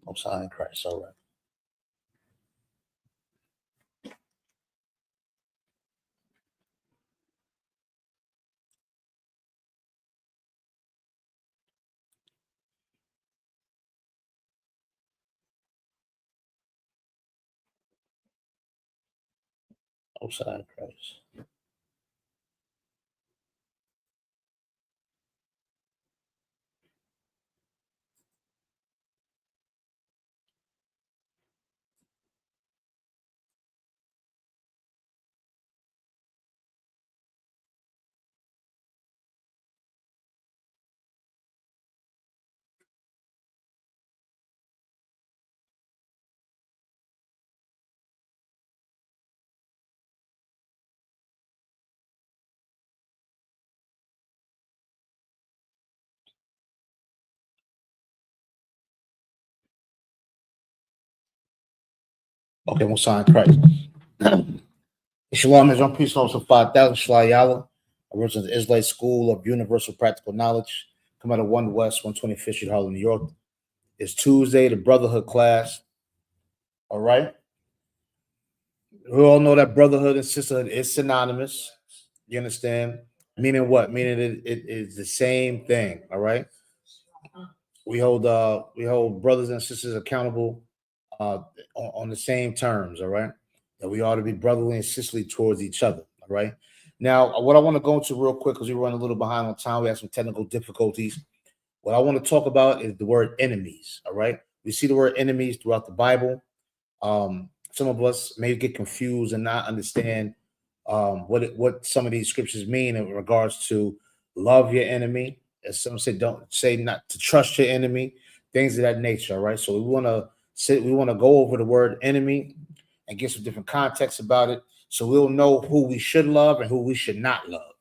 Most High in Christ. All right. Most High in Christ. Okay, Most High in Christ. Shalom is on peace also 5,000 Shalayala. Original Israelite School of Universal Practical Knowledge. Come out of 1 West, 125th Street, Harlem, New York. It's Tuesday, the Brotherhood class. All right. We all know that brotherhood and sisterhood is synonymous. You understand? Meaning what? Meaning it is the same thing. All right. We hold brothers and sisters accountable on the same terms. All right. That we ought to be brotherly and sisterly towards each other. All right. Now, what I want to go into real quick because we run a little behind on time. We have some technical difficulties. What I want to talk about is the word enemies. All right. We see the word enemies throughout the Bible. Some of us may get confused and not understand what some of these scriptures mean in regards to love your enemy. As some say, don't say not to trust your enemy, things of that nature. All right. So we want to go over the word enemy and get some different context about it. So we'll know who we should love and who we should not love.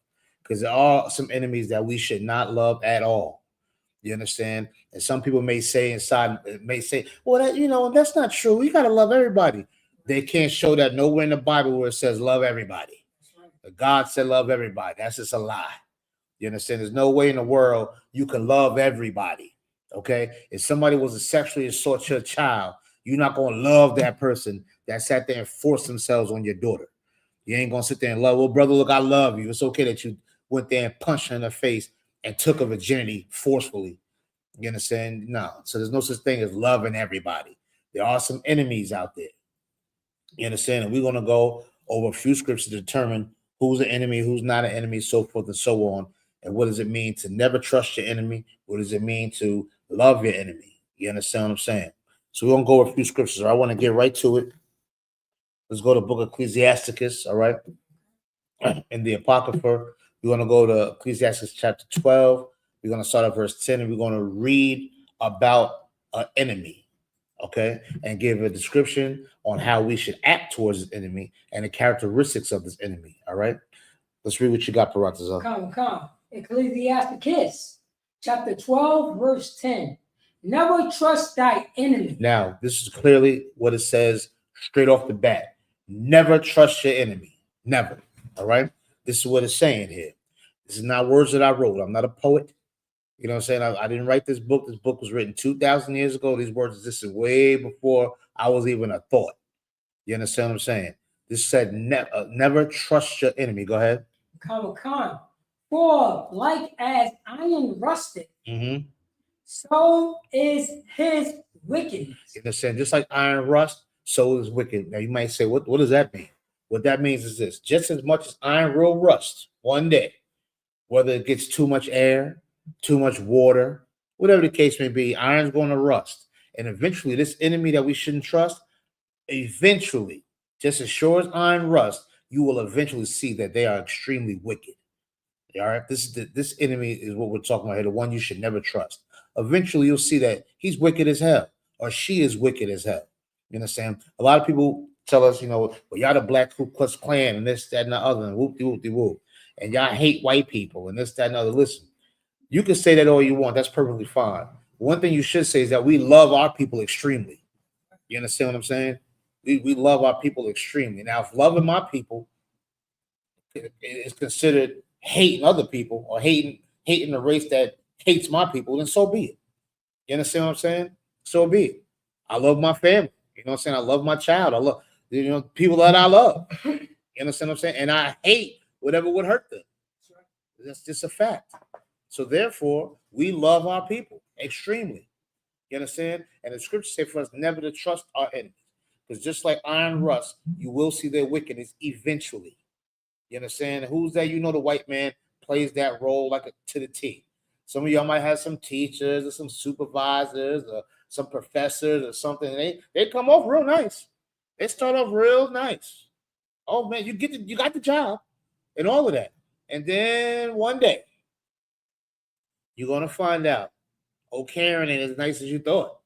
Because there are some enemies that we should not love at all. You understand? And some people may say well, that's not true. You got to love everybody. They can't show that nowhere in the Bible where it says love everybody. God said love everybody. That's just a lie. You understand? There's no way in the world you can love everybody. Okay? If somebody was to sexually assault your child, you're not going to love that person that sat there and forced themselves on your daughter. You ain't going to sit there and love, well, brother, look, I love you. It's okay that you went there and punched her in the face and took her virginity forcefully. You understand? No. So there's no such thing as loving everybody. There are some enemies out there. You understand? And we're going to go over a few scriptures to determine who's an enemy, who's not an enemy, so forth and so on. And what does it mean to never trust your enemy? What does it mean to love your enemy? You understand what I'm saying? So we're going to go over a few scriptures. I want to get right to it. Let's go to the book of Ecclesiasticus, all right? In the Apocrypha, we're going to go to Ecclesiastes chapter 12. We're going to start at verse 10, and we're going to read about an enemy, okay? And give a description on how we should act towards this enemy and the characteristics of this enemy, all right? Let's read what you got, Paratazar. Come. Ecclesiasticus chapter 12, verse 10. Never trust thy enemy. Now, this is clearly what it says straight off the bat. Never trust your enemy. Never. All right. This is what it's saying here. This is not words that I wrote. I'm not a poet. You know what I'm saying? I didn't write this book. This book was written 2,000 years ago. These words existed way before I was even a thought. You understand what I'm saying? This said never trust your enemy. Go ahead. Come. For like as iron rusted, so is his wickedness. You understand? Just like iron rust, so is wicked. Now you might say, what does that mean? What that means is this: just as much as iron will rust one day, whether it gets too much air, too much water, whatever the case may be, iron's going to rust. And eventually, this enemy that we shouldn't trust, eventually, just as sure as iron rust, you will eventually see that they are extremely wicked. All right, this enemy is what we're talking about here, the one you should never trust. Eventually, you'll see that he's wicked as hell, or she is wicked as hell. You understand? A lot of people tell us, well, y'all the Black Ku Klux Klan and this, that, and the other, and whoop-de-whoop-de-whoop. And y'all hate white people and this, that, and the other. Listen, you can say that all you want. That's perfectly fine. One thing you should say is that we love our people extremely. You understand what I'm saying? We love our people extremely. Now, if loving my people is considered hating other people or hating the race that hates my people, then so be it. You understand what I'm saying? So be it. I love my family. You know what I'm saying? I love my child. I love, people that I love. You understand what I'm saying? And I hate whatever would hurt them. That's just a fact. So therefore, we love our people extremely. You understand? And the scriptures say for us never to trust our enemies. Because just like iron rust, you will see their wickedness eventually. You understand? Who's that? You know, the white man plays that role like to the T. Some of y'all might have some teachers or some supervisors or some professors or something. And they come off real nice. They start off real nice. Oh man, you got the job and all of that. And then one day you're gonna find out, oh, Karen ain't as nice as you thought.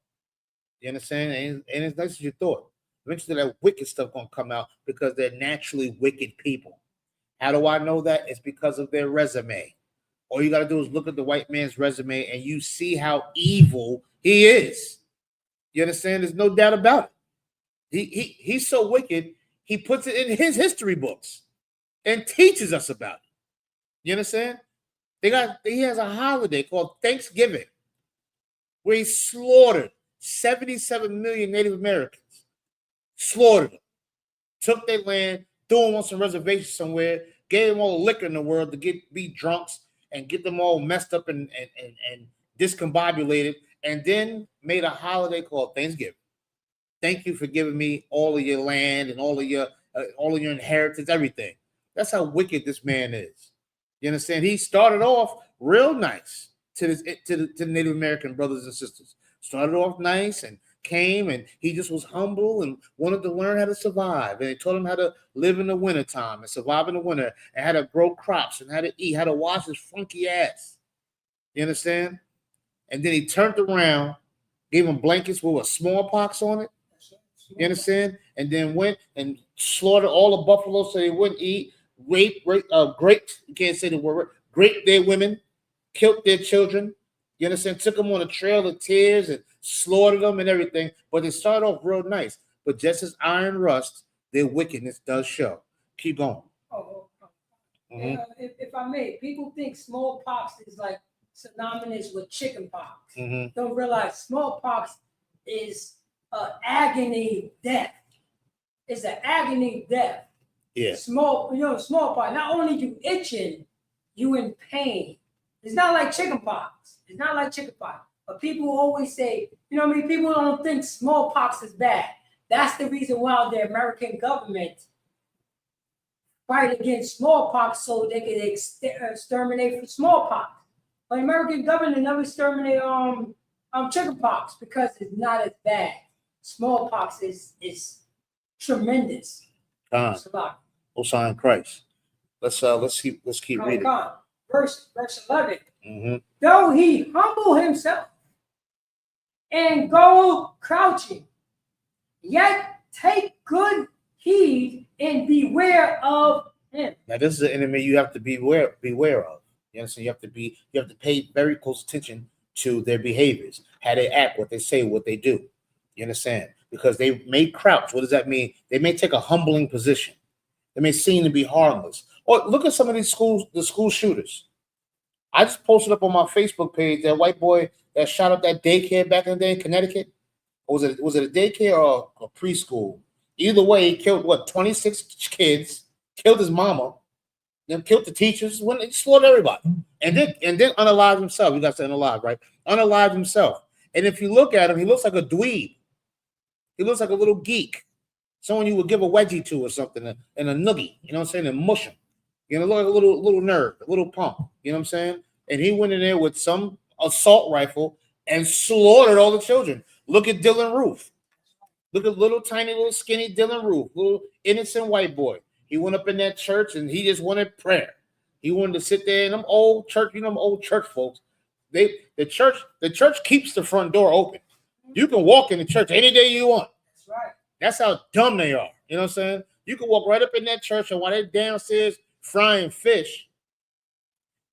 You understand? Ain't as nice as you thought. Eventually that wicked stuff gonna come out because they're naturally wicked people. How do I know that? It's because of their resume. All you got to do is look at the white man's resume and you see how evil he is. You understand? There's no doubt about it. He's so wicked, he puts it in his history books and teaches us about it. You understand? He has a holiday called Thanksgiving where he slaughtered 77 million Native Americans. Slaughtered them. Took their land, threw them on some reservation somewhere, gave them all the liquor in the world to be drunks and get them all messed up and discombobulated, and then made a holiday called Thanksgiving. Thank you for giving me all of your land and all of your inheritance, everything. That's how wicked this man is. You understand? He started off real nice to the Native American brothers and sisters. Started off nice and came and he just was humble and wanted to learn how to survive. And they taught him how to live in the wintertime and survive in the winter and how to grow crops and how to eat, how to wash his funky ass. You understand? And then he turned around, gave him blankets with a smallpox on it. You understand? And then went and slaughtered all the buffaloes so they wouldn't eat. Raped, you can't say the word, raped their women, killed their children. You understand? Took them on a trail of tears and slaughtered them and everything. But they started off real nice. But just as iron rust, their wickedness does show. Keep going. If I may, people think smallpox is like synonymous with chickenpox. Don't realize smallpox is agony death. It's an agony death. Yeah. Smallpox. Not only you itching, you in pain. It's not like chickenpox. But people always say, people don't think smallpox is bad. That's the reason why the American government fight against smallpox so they can exterminate for smallpox. But the American government never exterminate chickenpox because it's not as bad. Smallpox is tremendous. Hosanna Christ. Let's keep reading. Verse 11. Though he humble himself and go crouching, yet take good heed and beware of him. Now, this is an enemy you have to beware of. You understand? You have to pay very close attention to their behaviors, how they act, what they say, what they do. You understand? Because they may crouch. What does that mean? They may take a humbling position. They may seem to be harmless. Or look at some of these school shooters. I just posted up on my Facebook page that white boy that shot up that daycare back in the day in Connecticut. Or was it a daycare or a preschool? Either way, he killed 26 kids, killed his mama, then killed the teachers, when he slaughtered everybody, and then unalived himself. You got to say unalive, right? Unalived himself. And if you look at him, he looks like a dweeb. He looks like a little geek, someone you would give a wedgie to or something, and a noogie. You know what I'm saying? And mush him. Look like a little nerd, a little punk. You know what I'm saying? And he went in there with some assault rifle and slaughtered all the children. Look at Dylan Roof. Look at little tiny little skinny Dylan Roof, little innocent white boy. He went up in that church and he just wanted prayer. He wanted to sit there in them old church, them old church folks. The church keeps the front door open. You can walk in the church any day you want. That's right. That's how dumb they are. You know what I'm saying? You can walk right up in that church, and while they're downstairs frying fish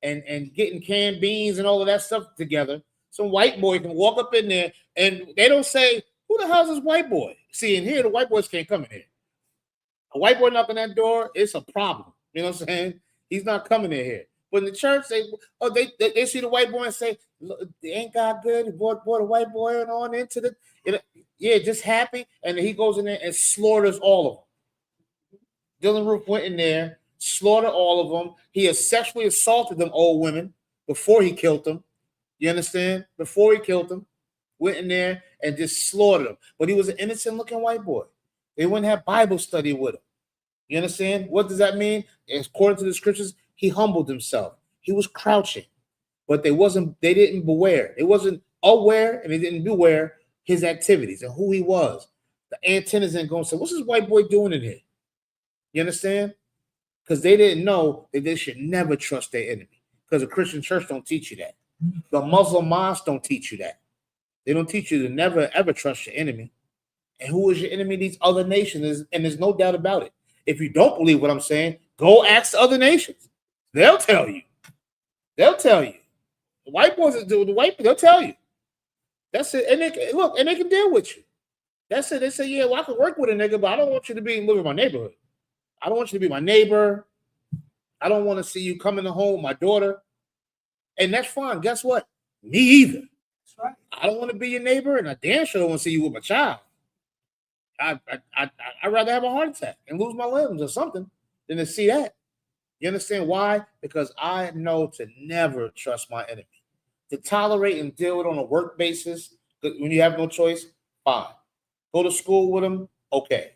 and getting canned beans and all of that stuff together, some white boy can walk up in there and they don't say, who the hell's this white boy? See, in here, the white boys can't come in here. A white boy knocking that door, it's a problem. You know what I'm saying? He's not coming in here. But in the church, they see the white boy and say, look, ain't God good? He brought a white boy on into the, yeah, just happy. And then he goes in there and slaughters all of them. Dylan Roof went in there, slaughtered all of them. He has sexually assaulted them old women before he killed them. You understand? Before he killed them, went in there and just slaughtered them. But he was an innocent looking white boy. They wouldn't have Bible study with him. You understand? What does that mean? According to the scriptures, he humbled himself. He was crouching, but they didn't beware. They wasn't aware, and they didn't beware his activities and who he was. The antennas ain't going to say, what's this white boy doing in here? You understand? Because they didn't know that they should never trust their enemy. Because the Christian church don't teach you that. The Muslim mosques don't teach you that. They don't teach you to never, ever trust your enemy. And who is your enemy? These other nations, and there's no doubt about it. If you don't believe what I'm saying, go ask the other nations. They'll tell you. They'll tell you. The white boys, they'll tell you. That's it. And they can deal with you. That's it. They say, yeah, well, I can work with a nigga, but I don't want you to live in my neighborhood. I don't want you to be my neighbor. I don't want to see you coming home with my daughter. And that's fine. Guess what? Me either. That's right. I don't want to be your neighbor, and I damn sure don't want to see you with my child. I'd rather have a heart attack and lose my limbs or something than to see that. You understand why? Because I know to never trust my enemy. To tolerate and deal with on a work basis, when you have no choice, fine. Go to school with them, okay.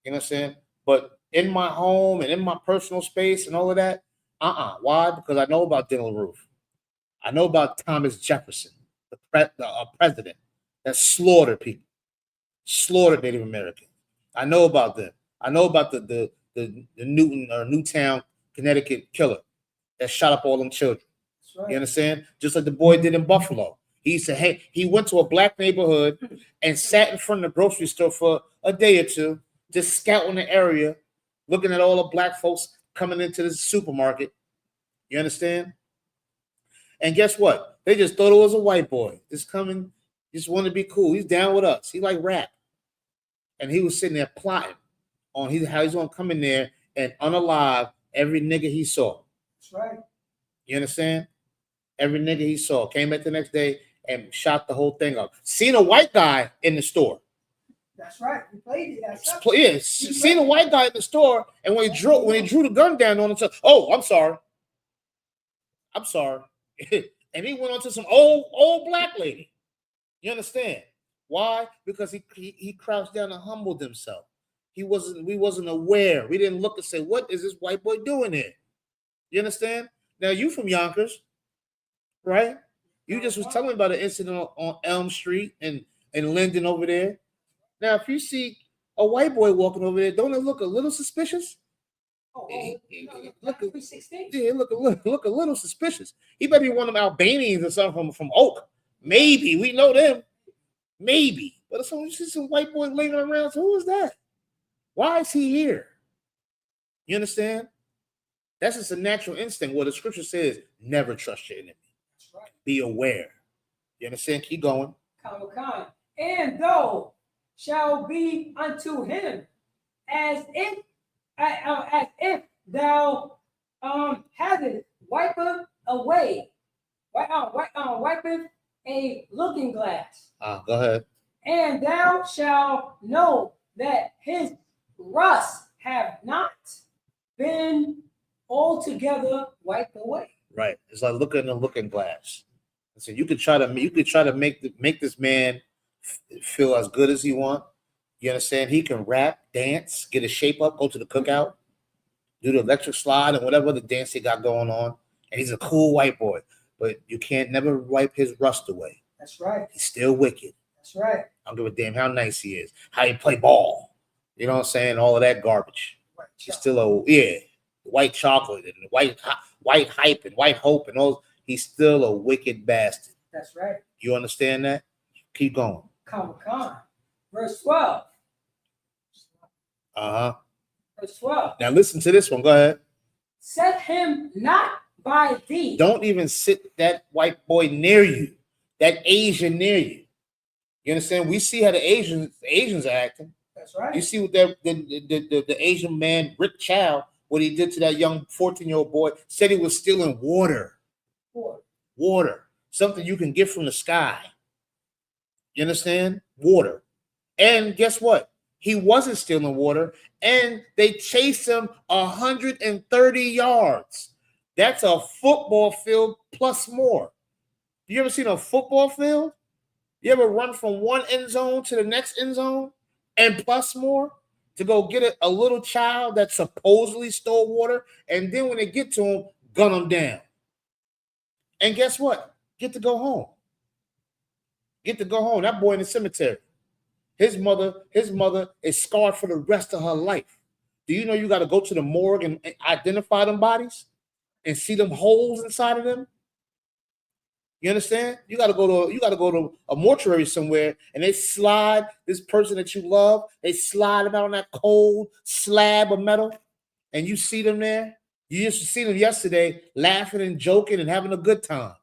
You know what I'm saying? But in my home and in my personal space and all of that, Why? Because I know about Dylan Roof. I know about Thomas Jefferson, the president that slaughtered people. Slaughtered Native Americans. I know about them. I know about the Newton or Newtown, Connecticut killer that shot up all them children. Right. You understand? Just like the boy did in Buffalo. He said, hey, he went to a black neighborhood and sat in front of the grocery store for a day or two, just scouting the area, looking at all the black folks coming into the supermarket. You understand? And guess what? They just thought it was a white boy. Just coming, just wanted to be cool. He's down with us. He like rap. And he was sitting there plotting on how he's going to come in there and unalive every nigga he saw. That's right. You understand? Every nigga he saw. Came back the next day and shot the whole thing up. Seen a white guy in the store. That's right. We played it. Yeah, seen a white guy in the store, and when he drew the gun down on himself, oh, I'm sorry. And he went on to some old black lady. You understand? Why? Because he crouched down and humbled himself. We wasn't aware. We didn't look and say, what is this white boy doing here? You understand? Now you from Yonkers, right? You just was telling me about an incident on Elm Street and Linden over there. Now, if you see a white boy walking over there, don't it look a little suspicious? Look a little suspicious. He better be one of them Albanians or something from Oak. Maybe we know them. Maybe, but if you see some white boy lingering around, so who is that? Why is he here? You understand? That's just a natural instinct. What the scripture says, never trust your enemy. That's right. Be aware. You understand? Keep going. And though shall be unto him as if thou hadst wipeth away, wipeth a looking glass. Go ahead. And thou shalt know that his rust have not been altogether wiped away. Right. It's like looking in a looking glass. So you could try to make this man feel as good as he want. You understand? He can rap, dance, get his shape up, go to the cookout, do the electric slide and whatever the dance he got going on. And he's a cool white boy. But you can't never wipe his rust away. That's right. He's still wicked. That's right. I don't give a damn how nice he is, how he play ball. You know what I'm saying? All of that garbage. He's still white chocolate and white hype and white hope and all. He's still a wicked bastard. That's right. You understand that? Keep going. Verse 12. Verse 12. Now listen to this one. Go ahead. Set him not by thee. Don't even sit that white boy near you, that Asian near you. You understand? We see how the Asians are acting. That's right. You see what the Asian man, Rick Chow, what he did to that young 14-year-old boy. Said he was stealing water. Water. Something you can get from the sky. You understand? Water. And guess what? He wasn't stealing water, and they chased him 130 yards. That's a football field plus more. You ever seen a football field? You ever run from one end zone to the next end zone and plus more to go get a little child that supposedly stole water, and then when they get to him, gun him down. And guess what? Get to go home. Get to go home. That boy in the cemetery. His mother is scarred for the rest of her life. Do you know you got to go to the morgue and identify them bodies and see them holes inside of them? You understand? You got to go to a mortuary somewhere, and they slide this person that you love. They slide them out on that cold slab of metal, and you see them there. You used to see them yesterday laughing and joking and having a good time,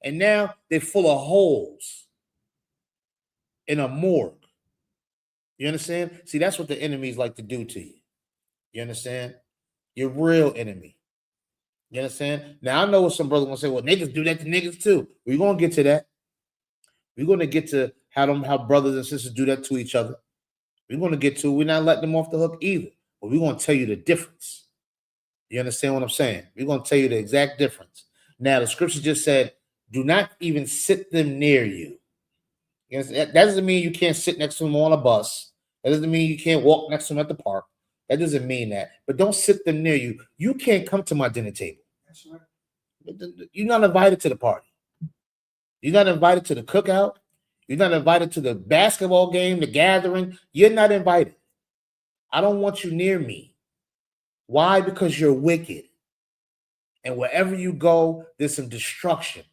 and now they're full of holes in a morgue. You understand? See, that's what the enemies like to do to you. You understand? Your real enemy. You understand? Now, I know what some brothers going to say, well, niggas do that to niggas too. We're going to get to that. We're going to get to how brothers and sisters do that to each other. We're going to get to, we're not letting them off the hook either. But we're going to tell you the difference. You understand what I'm saying? We're going to tell you the exact difference. Now, the scripture just said, do not even sit them near you. That doesn't mean you can't sit next to them on a bus. That doesn't mean you can't walk next to them at the park. That doesn't mean that. But don't sit them near you. You can't come to my dinner table. That's right. You're not invited to the party. You're not invited to the cookout. You're not invited to the basketball game, the gathering. You're not invited. I don't want you near me. Why? Because you're wicked. And wherever you go, there's some destruction.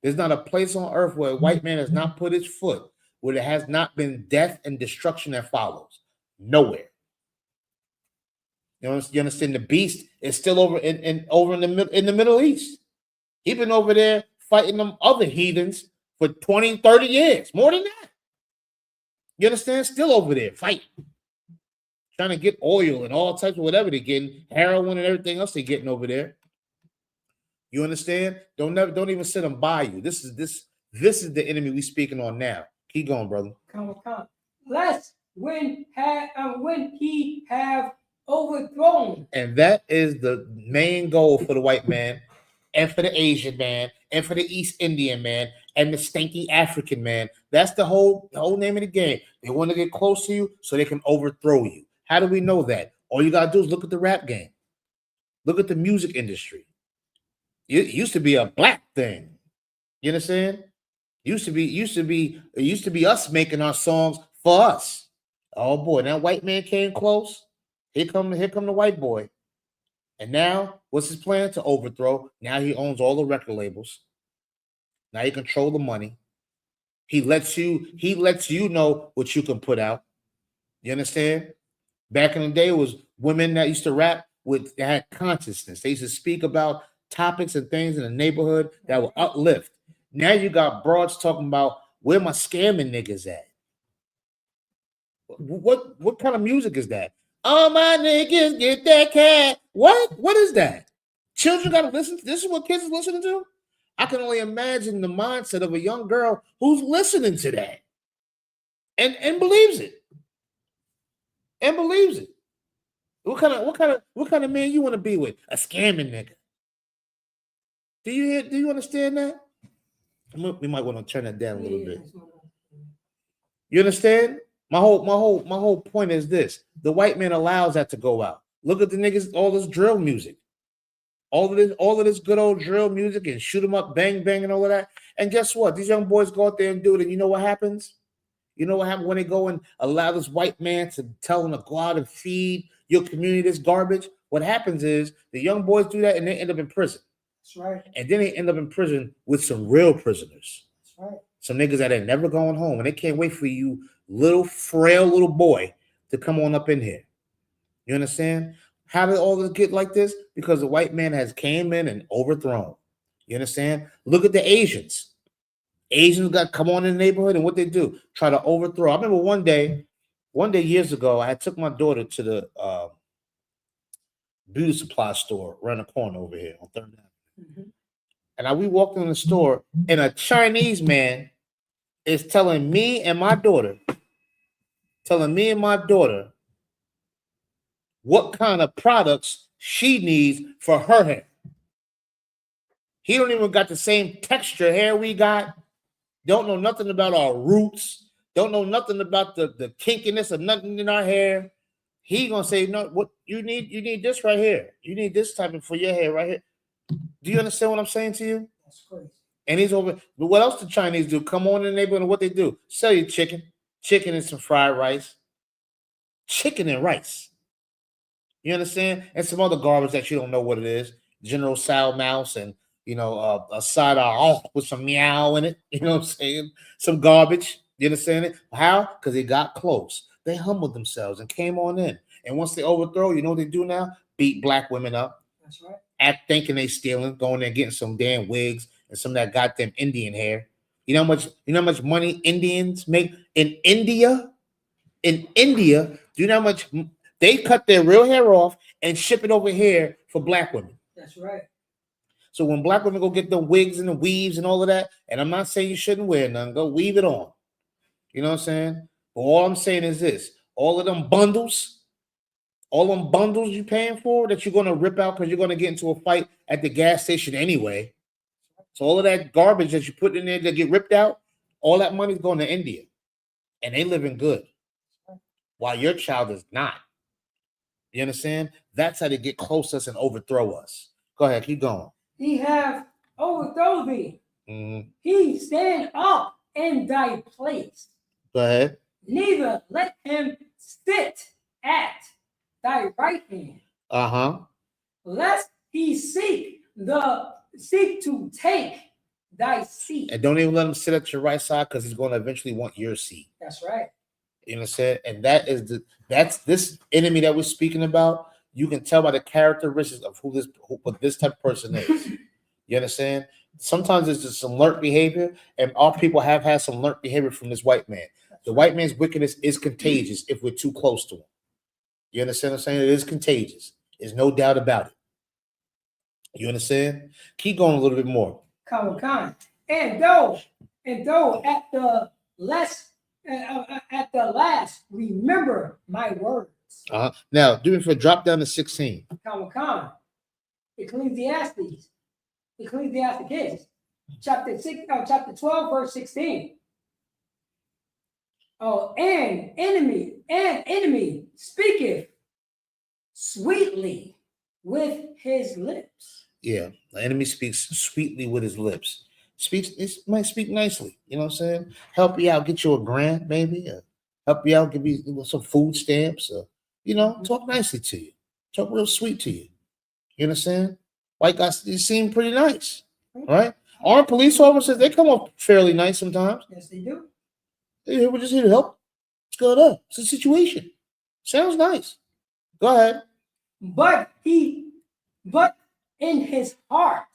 There's not a place on earth where a white man has not put his foot, where there has not been death and destruction that follows. Nowhere. You understand? The beast is still over in the Middle East. He's been over there fighting them other heathens for 20, 30 years. More than that. You understand? Still over there fighting. Trying to get oil and all types of whatever they're getting, heroin and everything else they're getting over there. You understand? Don't even sit them by you. This is the enemy we speaking on now. Keep going, brother. Come. Lest when he have overthrown. And that is the main goal for the white man, and for the Asian man, and for the East Indian man, and the stinky African man. That's the whole name of the game. They want to get close to you so they can overthrow you. How do we know that? All you gotta do is look at the rap game. Look at the music industry. It used to be a black thing. You understand? It used to be us making our songs for us. Oh boy, that white man came close. Here come the white boy. And now, what's his plan? To overthrow. Now he owns all the record labels. Now he control the money. He lets you know what you can put out. You understand? Back in the day, it was women that used to rap that had consciousness. They used to speak about topics and things in the neighborhood that will uplift. Now you got broads talking about where my scamming niggas at. What kind of music is that? All my niggas get that cat. What is that? Children gotta listen. This is what kids are listening to. I can only imagine the mindset of a young girl who's listening to that and believes it. And believes it. What kind of man you want to be with? A scamming nigga. Do you understand that? We might want to turn that down a little bit. You understand? My whole point is this: the white man allows that to go out. Look at the niggas, all this drill music, all of this good old drill music, and shoot 'em up, bang bang, and all of that. And guess what? These young boys go out there and do it, and you know what happens? You know what happens when they go and allow this white man to tell them to go out and feed your community this garbage? What happens is the young boys do that, and they end up in prison. That's right. And then they end up in prison with some real prisoners. That's right. Some niggas that ain't never going home, and they can't wait for you, frail little boy, to come on up in here. You understand? How did all this get like this? Because the white man has came in and overthrown. You understand? Look at the Asians. Asians got come on in the neighborhood, and what they do, try to overthrow. I remember one day years ago, I took my daughter to beauty supply store around the corner over here on 3rd Avenue. Mhm. And we walked in the store, and a Chinese man is telling me and my daughter what kind of products she needs for her hair. He don't even got the same texture hair we got. Don't know nothing about our roots. Don't know nothing about the kinkiness of nothing in our hair. He gonna say, no, what you need this right here. You need this type of for your hair right here. Do you understand what I'm saying to you? That's crazy. And he's over. But what else the Chinese do? Come on in the neighborhood and what they do? Sell you chicken and some fried rice. Chicken and rice. You understand? And some other garbage that you don't know what it is. General Sow Mouse and a side of with some meow in it. You know what I'm saying? Some garbage. You understand it? How? Because they got close. They humbled themselves and came on in. And once they overthrow, you know what they do now? Beat black women up. That's right. Act thinking they stealing, going there getting some damn wigs and some of that goddamn Indian hair. You know how much money Indians make in India? In India, do you know how much they cut their real hair off and ship it over here for black women? That's right. So when black women go get the wigs and the weaves and all of that, and I'm not saying you shouldn't wear none, go weave it on. You know what I'm saying? But all I'm saying is this: all them bundles you paying for that you're gonna rip out because you're gonna get into a fight at the gas station anyway. So all of that garbage that you put in there that get ripped out, all that money's going to India, and they living good, while your child is not. You understand? That's how they get close to us and overthrow us. Go ahead, keep going. He have overthrown thee. Mm-hmm. He stand up in thy place. Go ahead. Neither let him sit at thy right hand. Lest he seek to take thy seat. And don't even let him sit at your right side because he's going to eventually want your seat. That's right. You know what I'm saying? And that's this enemy that we're speaking about. You can tell by the characteristics of what this type of person is. You understand? Sometimes it's just some learned behavior, and our people have had some learned behavior from this white man. The white man's wickedness is contagious if we're too close to him. You understand what I'm saying? It is contagious. There's no doubt about it. You understand? Keep going a little bit more. Come. And though at the last, remember my words. Now, do me for drop down to 16. Come. Ecclesiastes, chapter 12, verse 16. Oh, and enemy speaketh sweetly with his lips. Yeah, the enemy speaks sweetly with his lips. It might speak nicely. You know what I'm saying? Help you out, get you a grant, maybe. Help you out, give you some food stamps. Talk nicely to you. Talk real sweet to you. You understand? White guys, they seem pretty nice, right? Our police officers, they come up fairly nice sometimes. Yes, they do. We're just here to help. What's going on? It's a situation. Sounds nice. Go ahead. But in his heart,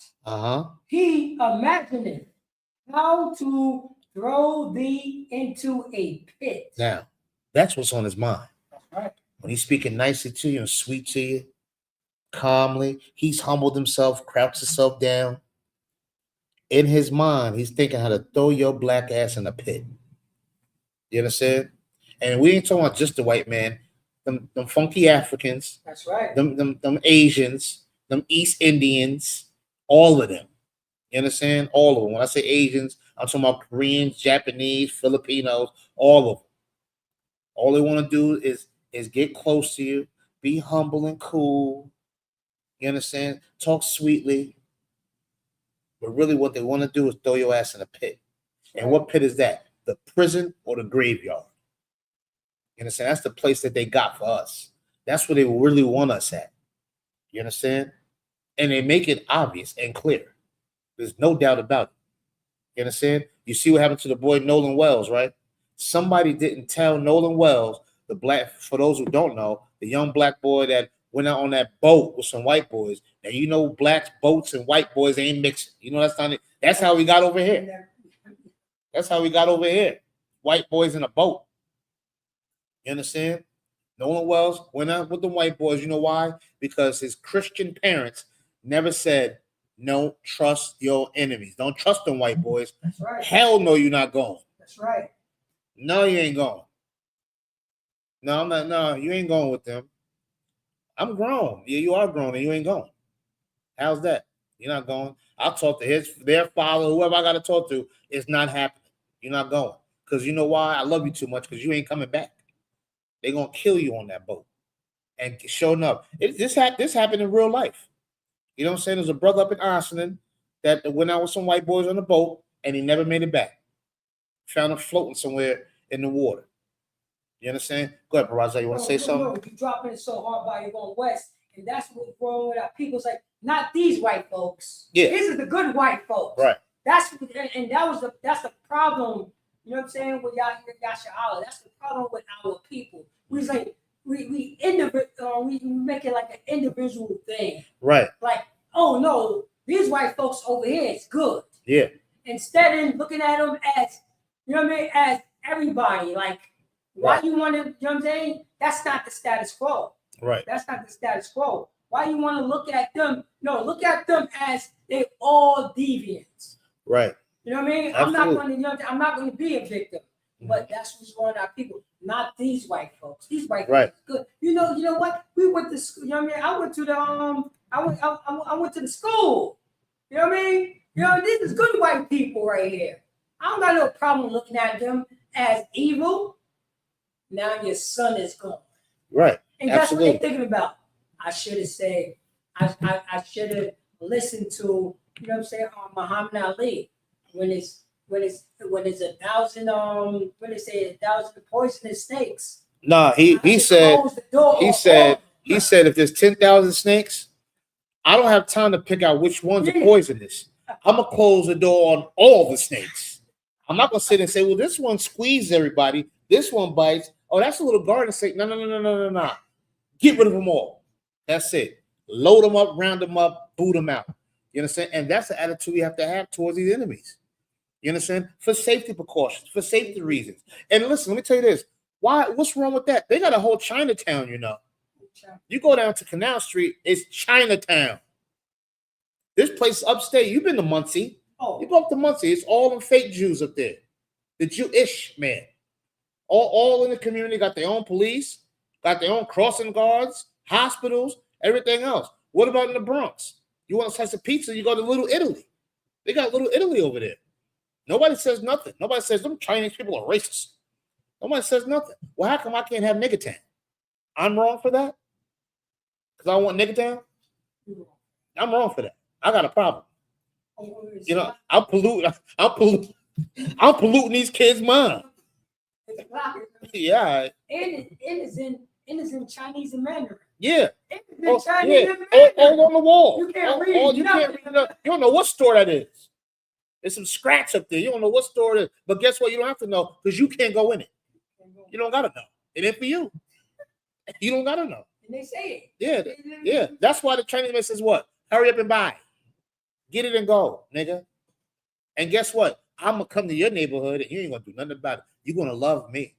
he imagineth how to throw thee into a pit. Now, that's what's on his mind. That's right. When he's speaking nicely to you and sweet to you, calmly, he's humbled himself, crouched himself down. In his mind, he's thinking how to throw your black ass in a pit. You understand? And we ain't talking about just the white man, them funky Africans. That's right. Them Asians, them East Indians, all of them. You understand? All of them. When I say Asians, I'm talking about Koreans, Japanese, Filipinos, all of them. All they want to do is get close to you, be humble and cool. You understand? Talk sweetly. But really what they want to do is throw your ass in a pit. And what pit is that? The prison or the graveyard. You understand? That's the place that they got for us. That's where they really want us at. You understand? And they make it obvious and clear. There's no doubt about it. You understand? You see what happened to the boy Nolan Wells, right? Somebody didn't tell Nolan Wells, for those who don't know, the young black boy that went out on that boat with some white boys. Now, you know, black boats and white boys ain't mixing. You know, that's how we got over here. That's how we got over here. White boys in a boat. You understand? Nolan Wells went out with the white boys. You know why? Because his Christian parents never said, "No, trust your enemies. Don't trust them white boys." That's right. Hell no, you're not going. That's right. No, you ain't going. No, I'm not. No, you ain't going with them. I'm grown. Yeah, you are grown, and you ain't going. How's that? You're not going. I'll talk to their father, whoever I got to talk to. It's not happening. You're not going. Because you know why? I love you too much because you ain't coming back. They're going to kill you on that boat. And showing up. This happened in real life. You know what I'm saying? There's a brother up in Arsenal that went out with some white boys on the boat and he never made it back. Found him floating somewhere in the water. You understand? Go ahead, Baraza. You want to say something? No, you're dropping it so hard by you're going west. And that's what's wrong with our people. It's like, not these white folks. Yeah. These are the good white folks. Right. That's the problem. You know what I'm saying? With Yasha, that's the problem with our people. We like we make it like an individual thing. Right. Like, oh no, these white folks over here is good. Yeah. Instead of looking at them as, you know what I mean, as everybody. Like, why you want to, you know what I'm saying? That's not the status quo. Right. That's not the status quo. Why you want to look at them? No, look at them as they all deviants. Right. You know what I mean? Absolutely. I'm not going to be a victim. But that's what's wrong with our people, not these white folks. These white right. folks are good. You know what? We went to school. You know what I mean? I went to the I went to the school. You know what I mean? You know, these is good white people right here. I don't got no problem looking at them as evil. Now your son is gone. Right. And that's what they're thinking about. I should have said, I should have listened to, you know what I'm saying, Muhammad Ali when it's 1,000 when they say 1,000 poisonous snakes. No, he said if there's 10,000 snakes, I don't have time to pick out which ones are poisonous. I'm gonna close the door on all the snakes. I'm not gonna sit and say, well, this one squeezes everybody, this one bites. Oh, that's a little garden snake. No. Get rid of them all. That's it. Load them up, round them up, boot them out. You understand? And that's the attitude we have to have towards these enemies. You understand? For safety precautions, for safety reasons. And listen, let me tell you this. What's wrong with that? They got a whole Chinatown, you know. You go down to Canal Street, it's Chinatown. This place upstate, you've been to Muncie. Oh. You go up to Muncie, it's all them fake Jews up there. The Jewish man. All in the community, got their own police, got their own crossing guards, hospitals, everything else. What about in the Bronx? You want a slice of pizza, you go to Little Italy. They got Little Italy over there. Nobody says nothing. Nobody says them Chinese people are racist. Nobody says nothing. Well, how come I can't have Nigga Town? I'm wrong for that? Because I want Nigga Town? I'm wrong for that. I got a problem. You know, I'm polluting these kids' minds. Yeah. And it's in Chinese and Mandarin. Yeah. It's in Chinese and Mandarin. All on the wall. You can't read. You don't know what store that is. There's some scratch up there. You don't know what store it is. But guess what? You don't have to know because you can't go in it. You don't got to know. It ain't for you. You don't got to know. And they say it. Yeah. That's why the Chinese man says what? Hurry up and buy. Get it and go, nigga. And guess what? I'm going to come to your neighborhood and you ain't going to do nothing about it. You're going to love me.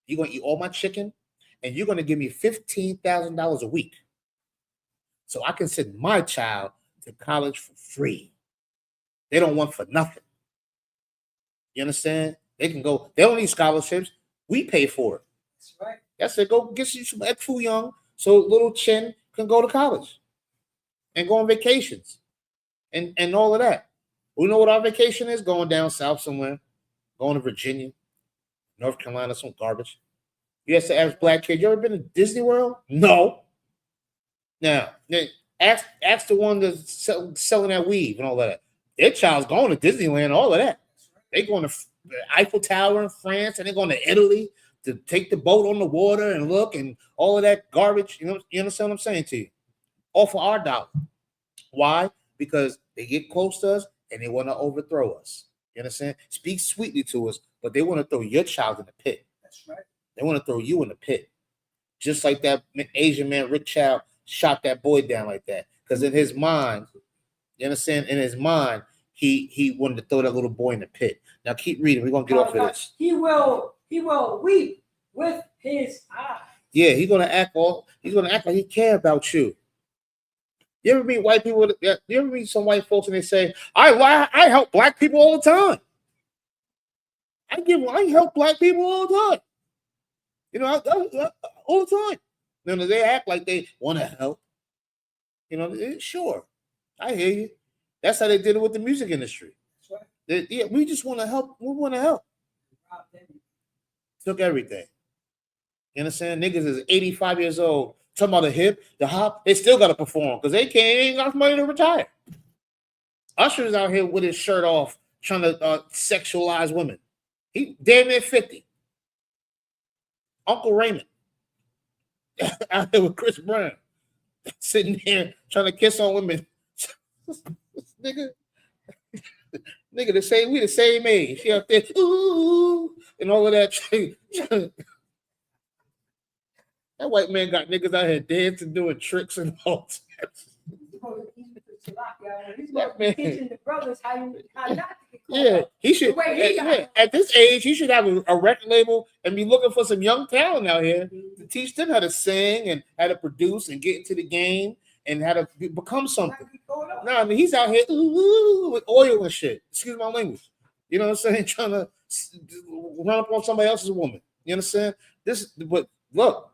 You're going to eat all my chicken and you're going to give me $15,000 a week so I can send my child to college for free. They don't want for nothing. You understand? They can go. They don't need scholarships. We pay for it. That's right. That's it. Go get you some Fu Young so little Chin can go to college and go on vacations and all of that. We know what our vacation is? Going down south somewhere, going to Virginia, North Carolina, some garbage. You ask the average black kid, you ever been to Disney World? No. Now, ask the one that's selling that weave and all of that. Their child's going to Disneyland, all of that. They're going to the Eiffel Tower in France, and they're going to Italy to take the boat on the water and look and all of that garbage. You understand what I'm saying to you? All for our dollar. Why? Because they get close to us and they want to overthrow us. You understand? Speak sweetly to us, but they want to throw your child in the pit. That's right. They want to throw you in the pit. Just like that Asian man, Rick Child, shot that boy down like that. Because in his mind, you understand? In his mind, he wanted to throw that little boy in the pit. Now keep reading. We're gonna get off of this. He will weep with his eyes. Yeah, he's gonna act like he care about you. You ever meet white people? You ever meet some white folks and they say, I help black people all the time. I help black people all the time. You know, all the time. You know, they act like they want to help. You know, sure, I hear you. That's how they did it with the music industry. That's right. Yeah, we just want to help. We want to help. Took everything. You understand? Niggas is 85 years old. Talking about the hip, the hop, they still got to perform because they ain't got money to retire. Usher's out here with his shirt off trying to sexualize women. He damn near 50. Uncle Raymond out here with Chris Brown sitting here trying to kiss on women. nigga, we the same age. She out there, ooh, and all of that. That white man got niggas out here dancing, doing tricks and all types. That man teaching the brothers how not to get yeah, he should. At this age, he should have a record label and be looking for some young talent out here to teach them how to sing and how to produce and get into the game and how to become something. No, I mean he's out here with oil and shit. Excuse my language. You know what I'm saying? Trying to run up on somebody else's woman. You understand? But look,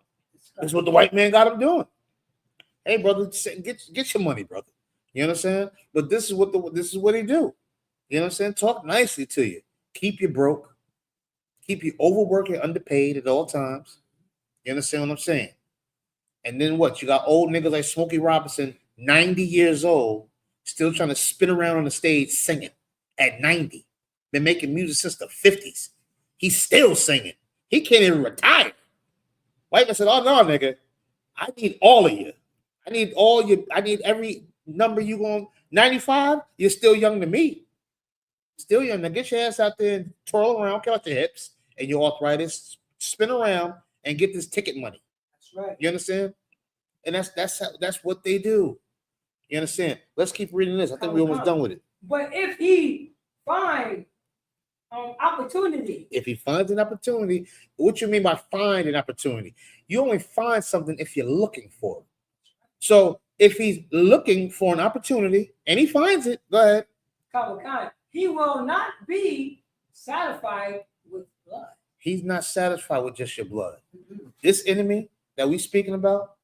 this is what the white man got him doing. Hey, brother, get your money, brother. You understand? But this is what he do. You know what I'm saying? Talk nicely to you. Keep you broke. Keep you overworking, underpaid at all times. You understand what I'm saying? And then what? You got old niggas like Smokey Robinson, 90 years old, still trying to spin around on the stage singing at 90. Been making music since the 50s. He's still singing. He can't even retire. White man said, oh, no, nigga. I need all of you. I need every number you going. 95, you're still young to me. Still young. Now get your ass out there and twirl around, cut out your hips and your arthritis, spin around and get this ticket money. That's right. You understand? And that's what they do. You understand? Let's keep reading this. I think we're almost done with it. But if he finds opportunity. If he finds an opportunity, what you mean by find an opportunity? You only find something if you're looking for it. So if he's looking for an opportunity and he finds it, go ahead. He will not be satisfied with blood. He's not satisfied with just your blood. Mm-hmm. This enemy that we speaking about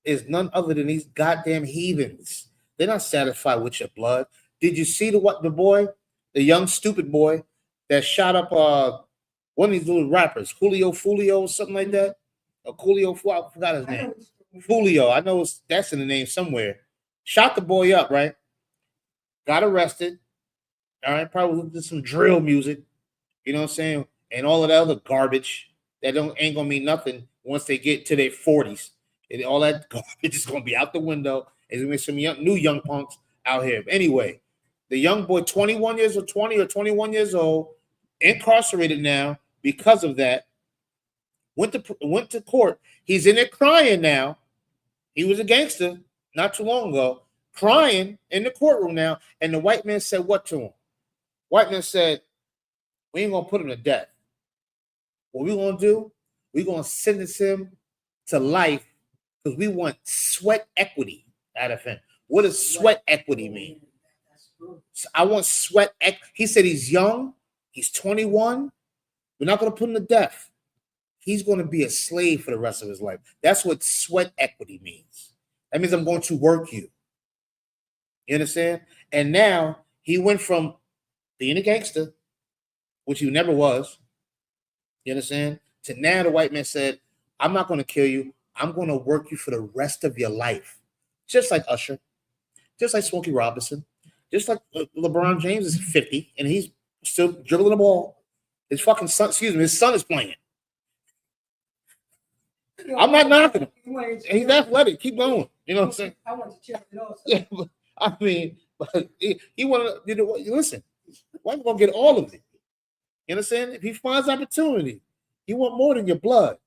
is none other than these goddamn heathens. They're not satisfied with your blood. Did you see the young stupid boy that shot up one of these little rappers, Fulio, something like that? Or Coolio, I forgot his name. Fulio, I know that's in the name somewhere. Shot the boy up, right? Got arrested. All right, probably listened to some drill music, you know what I'm saying? And all of that other garbage that ain't gonna mean nothing once they get to their 40s. And all that garbage is gonna be out the window. There's gonna be some new young punks out here. But anyway, the young boy, 20 or 21 years old, incarcerated now because of that. Went to court. He's in there crying now. He was a gangster not too long ago, crying in the courtroom now. And the white man said what to him? White man said, we ain't gonna put him to death. What we gonna do? We gonna sentence him to life because we want sweat equity out of him. What does sweat equity mean? I want sweat. He said he's young. He's 21. We're not gonna put him to death. He's going to be a slave for the rest of his life. That's what sweat equity means. That means I'm going to work you. You understand? And now he went from being a gangster, which he never was, you understand, to now the white man said, I'm not going to kill you. I'm going to work you for the rest of your life. Just like Usher, just like Smokey Robinson, just like LeBron James is 50 and he's still dribbling the ball. His fucking son, his son is playing. I'm not knocking him. He's athletic. Keep going. You know what I'm saying? I want to check it also. Yeah, but I mean, but he wanted to listen. Why am I gonna get all of it? You understand? If he finds opportunity, he want more than your blood.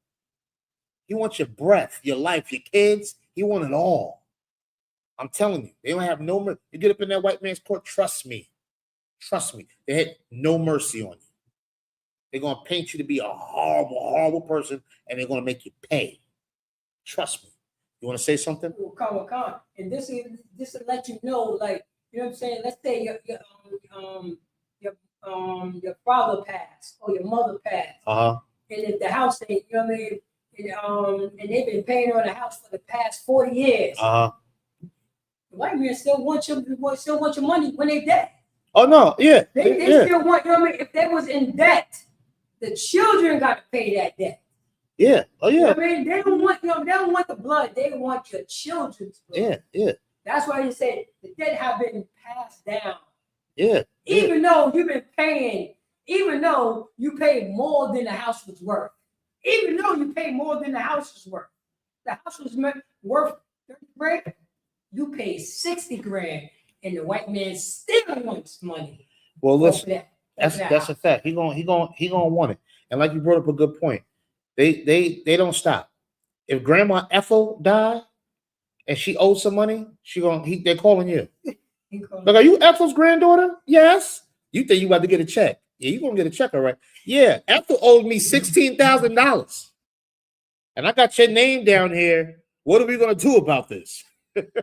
He wants your breath, your life, your kids. He want it all. I'm telling you, they don't have no mercy. You get up in that white man's court, trust me. Trust me. They had no mercy on you. They're gonna paint you to be a horrible, horrible person, and they're gonna make you pay. Trust me. You want to say something? Well, come. And this will let you know, like, you know what I'm saying? Let's say your father passed or your mother passed. Uh-huh. And if the house ain't, you know what I mean? And they've been paying on the house for the past 40 years. Uh-huh. The white men still want your money when they dead. Oh no, yeah. They still want, you know what I mean? If they was in debt, the children got to pay that debt. Yeah. Oh yeah. You know what I mean, they don't want, they don't want the blood. They want your children's blood. Yeah. That's why you say the debt have been passed down. Yeah. Even though you've been paying, even though you paid more than the house was worth, even though you paid more than the house was worth, the house was worth 30 grand. You paid 60 grand, and the white man still wants money. Well, listen, that's a fact. He gonna want it. And like you brought up a good point. They don't stop. If Grandma Ethel died and she owes some money, they're calling you. Like, are you Ethel's granddaughter? Yes. You think you about to get a check? Yeah, you gonna get a check, all right? Yeah, Ethel owed me $16,000, and I got your name down here. What are we gonna do about this? You're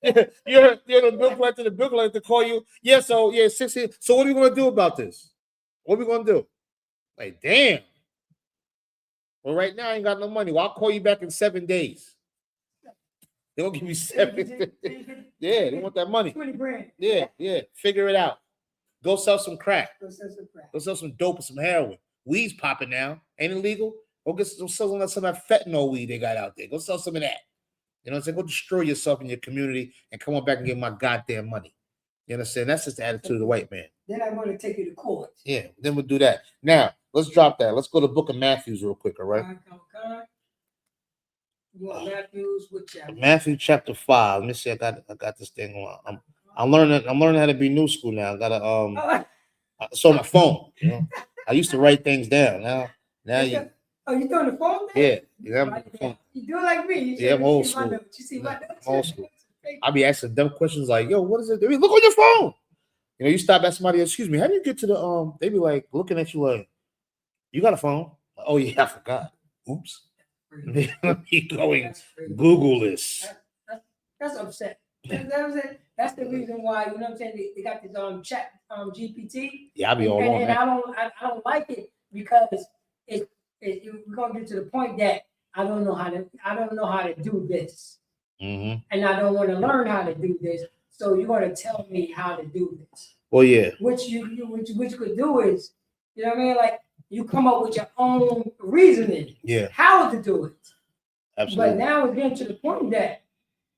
the bill collector. The bill collector call you. Yeah, so yeah, 16. So what are we gonna do about this? What are we gonna do? Like, damn. Well, right now I ain't got no money. Well, I'll call you back in 7 days. They'll give you 7. Yeah, they want that money. 20 grand. Yeah. Figure it out. Go sell some crack. Go sell some dope or some heroin. Weed's popping now. Ain't it legal? Go sell some of that fentanyl weed they got out there. Go sell some of that. You know what I'm saying? Go destroy yourself in your community and come on back and get my goddamn money. You understand? That's just the attitude of the white man. Then I want to take you to court. Yeah, then we'll do that. Now, let's drop that. Let's go to the book of Matthew real quick, all right? You want Matthew's what chapter? Matthew chapter 5. Let me see. I got this thing on. I'm learning how to be new school now. I gotta it's on my phone. You know? I used to write things down. Now you. Oh, you doing the phone? Yeah, I'm the phone. You do like me. I'm old school. You see my notes? Old school. I be asking dumb questions like, "Yo, what is it?" They be, look on your phone. You know, you stop at somebody. Excuse me, how do you get to the They be like looking at you like, "You got a phone?" Oh yeah, I forgot. Oops. Let me go and Google this. That's upset. That's the reason why, you know what I'm saying, they got this chat GPT. Yeah, I be all on and that. I don't like it because we're gonna get to the point that I don't know how to do this. Mm-hmm. And I don't want to learn how to do this. So you're gonna tell me how to do this. Well, yeah. Which you could do is, you know what I mean? Like, you come up with your own reasoning. Yeah. How to do it. Absolutely. But now it's getting to the point that,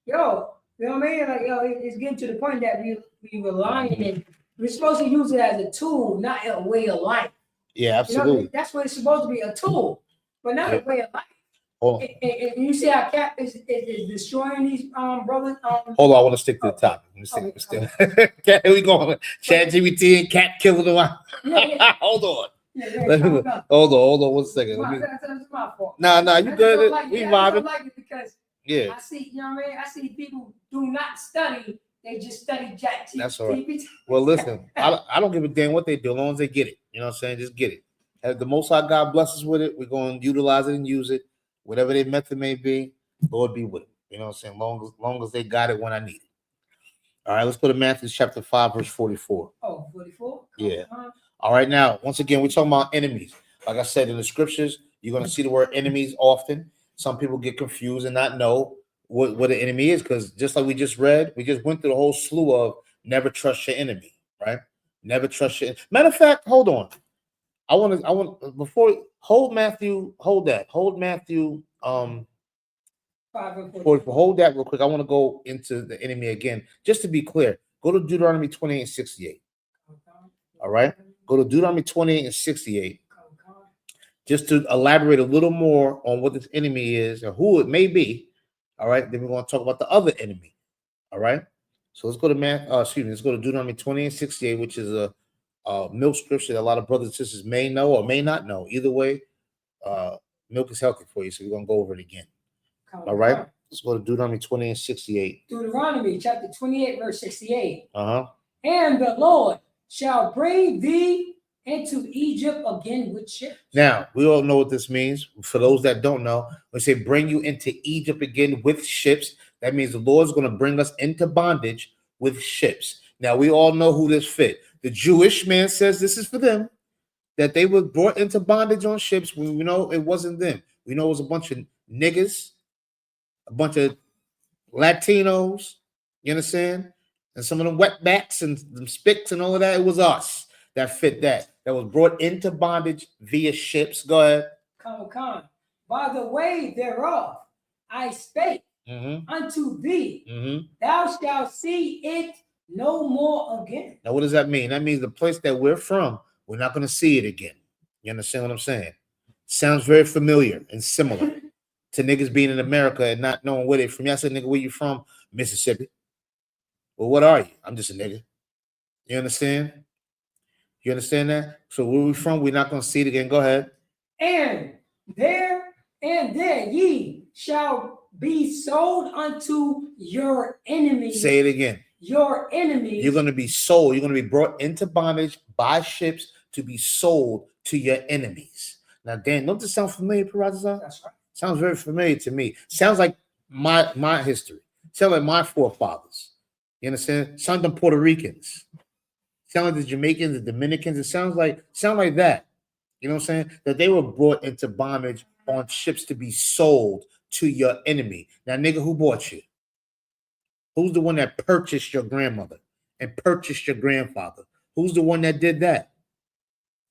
you know what I mean? Like, it's getting to the point that we relying and we're supposed to use it as a tool, not a way of life. Yeah, absolutely. You know, that's what it's supposed to be, a tool, but not a way of life. Oh. And you see how Cap is destroying these brothers. Hold on, I want to stick to the topic. Here we go. Chat GPT and Cat killing them out. Yeah. Hold on. Yeah, hold on 1 second. That's my fault. Nah, you good. We vibing. I don't like it because yeah. I see, you know what I mean? I see people do not study. They just study chat GPT. That's all right. Well, listen, I don't give a damn what they do as long as they get it. You know what I'm saying? Just get it. As the Most High God bless us with it, we're going to utilize it and use it. Whatever their method may be, Lord be with it. You know what I'm saying? Long as they got it when I need it. All right, let's go to Matthew chapter 5, verse 44. Oh, 44? Yeah. All right, now, once again, we're talking about enemies. Like I said in the scriptures, you're going to see the word enemies often. Some people get confused and not know what an enemy is, because just like we just read, we just went through the whole slew of never trust your enemy, right? Never trust your matter of fact, hold on. I want before hold Matthew 44. Hold that real quick. I want to go into the enemy again, just to be clear. Go to Deuteronomy 28 and 68. All right, go to Deuteronomy 28 and 68, just to elaborate a little more on what this enemy is and who it may be. All right, then we're going to talk about the other enemy. All right, so let's go to let's go to Deuteronomy 28 and 68, which is a milk scripture that a lot of brothers and sisters may know or may not know. Either way, milk is healthy for you, so we're going to go over it again. All right, let's go to Deuteronomy 28 and 68. Deuteronomy chapter 28, verse 68. Uh-huh. And the Lord shall bring thee into Egypt again with ships. Now, we all know what this means. For those that don't know, when we say bring you into Egypt again with ships, that means the Lord's going to bring us into bondage with ships. Now, we all know who this fit. The Jewish man says this is for them, that they were brought into bondage on ships. We know it wasn't them. We know it was a bunch of niggas, a bunch of Latinos, you understand? And some of them wetbacks and them spicks and all of that. It was us that fit that was brought into bondage via ships. Go ahead. Come. By the way thereof, I spake unto thee, thou shalt see it no more again. Now, what does that mean? That means the place that we're from, we're not going to see it again. You understand what I'm saying? Sounds very familiar and similar to niggas being in America and not knowing where they're from. Y'all said, nigga, where you from? Mississippi. Well, what are you? I'm just a nigga. You understand? You understand that? So where we from, we're not going to see it again. Go ahead. And there ye shall be sold unto your enemies. Say it again. Your enemies. You're going to be sold. You're going to be brought into bondage by ships to be sold to your enemies. Now, Dan, don't this sound familiar, Parazza? That's right. Sounds very familiar to me. Sounds like my history. Sounds like my forefathers. You understand? Sounds like the Puerto Ricans. Sound like the Jamaicans, the Dominicans. It sound like that. You know what I'm saying? That they were brought into bondage on ships to be sold to your enemy. Now, nigga, who bought you? Who's the one that purchased your grandmother and purchased your grandfather? Who's the one that did that?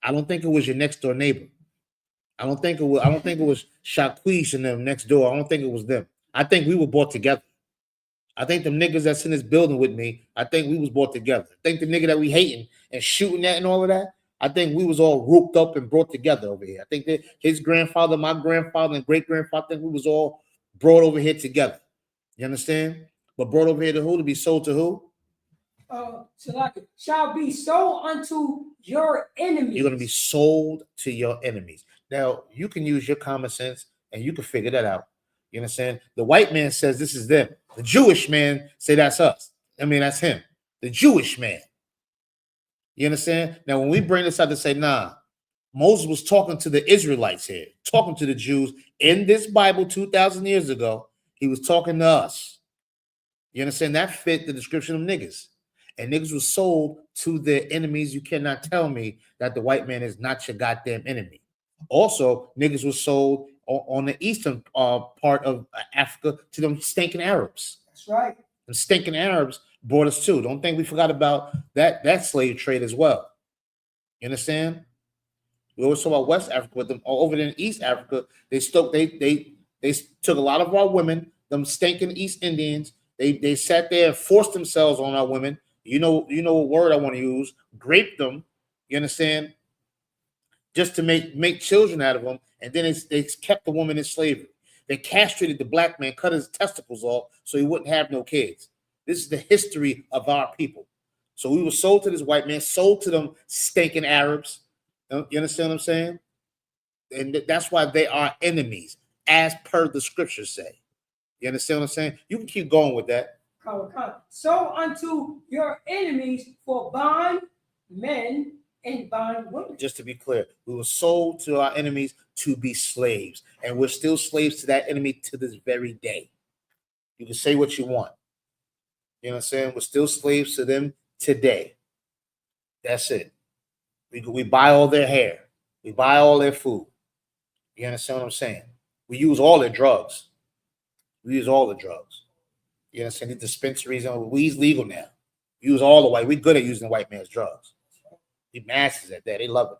I don't think it was your next door neighbor. I don't think it was Shaquish and them next door. I don't think it was them. I think we were bought together. I think the niggas that's in this building with me, I think we was brought together. I think the nigga that we hating and shooting at and all of that, I think we was all rooped up and brought together over here. I think that his grandfather, my grandfather, and great-grandfather, I think we was all brought over here together. You understand? But brought over here to who? To be sold to who? Shall be sold unto your enemies. You're going to be sold to your enemies. Now, you can use your common sense and you can figure that out. You understand? The white man says this is them. The Jewish man say that's us. I mean, that's him. The Jewish man. You understand? Now, when we bring this out to say, nah, Moses was talking to the Israelites here, talking to the Jews in this Bible 2,000 years ago. He was talking to us. You understand? That fit the description of niggas. And niggas was sold to their enemies. You cannot tell me that the white man is not your goddamn enemy. Also, niggas was sold on the eastern part of Africa to them stinking Arabs. That's right. And stinking Arabs brought us too. Don't think we forgot about that slave trade as well. You understand? We always talk about West Africa, but them over there in East Africa, they took a lot of our women, them stinking East Indians. They sat there and forced themselves on our women. You know what word I want to use? Raped them. You understand? Just to make children out of them, and then they kept the woman in slavery. They castrated the black man, cut his testicles off so he wouldn't have no kids. This is the history of our people. So we were sold to this white man, sold to them stinking Arabs. You understand what I'm saying? And that's why they are enemies, as per the scriptures say. You understand what I'm saying? You can keep going with that. Come. So unto your enemies for bond men and bond women. Just to be clear, we were sold to our enemies to be slaves, and we're still slaves to that enemy to this very day. You can say what you want. You know what I'm saying? We're still slaves to them today. That's it. We buy all their hair. We buy all their food. You understand what I'm saying? We use all their drugs. We use all the drugs. You understand? These dispensaries, weed's legal now. We use all the white. We're good at using the white man's drugs. We masters at that. They love it.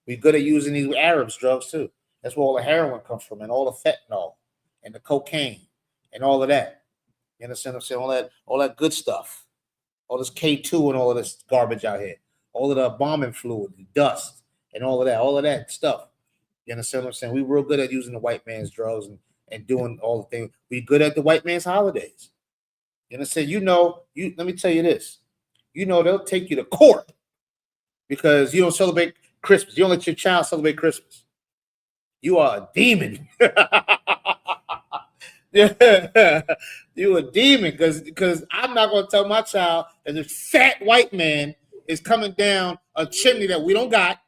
We're good at using these Arabs drugs too. That's where all the heroin comes from, and all the fentanyl and the cocaine and all of that. You understand what I'm saying? All that good stuff. All this K2 and all of this garbage out here. All of the bombing fluid, the dust, and all of that stuff. You understand what I'm saying? We're real good at using the white man's drugs and doing all the things. We're good at the white man's holidays. You understand? Let me tell you this. They'll take you to court because you don't celebrate Christmas. You don't let your child celebrate Christmas. You are a demon. You a demon because I'm not going to tell my child that this fat white man is coming down a chimney that we don't got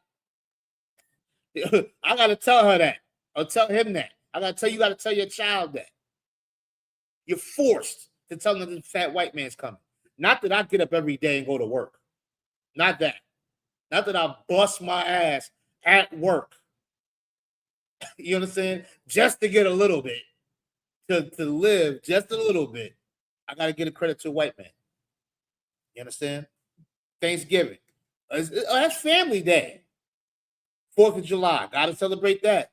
I gotta tell her that, or tell him that. I gotta tell you. Gotta tell your child that. You're forced to tell them this fat white man's coming. Not that I get up every day and go to work. Not that. Not that I bust my ass at work. You understand? Just to get a little bit, to live just a little bit. I gotta give a credit to a white man. You understand? Thanksgiving. That's Family Day. 4th of July. Gotta celebrate that.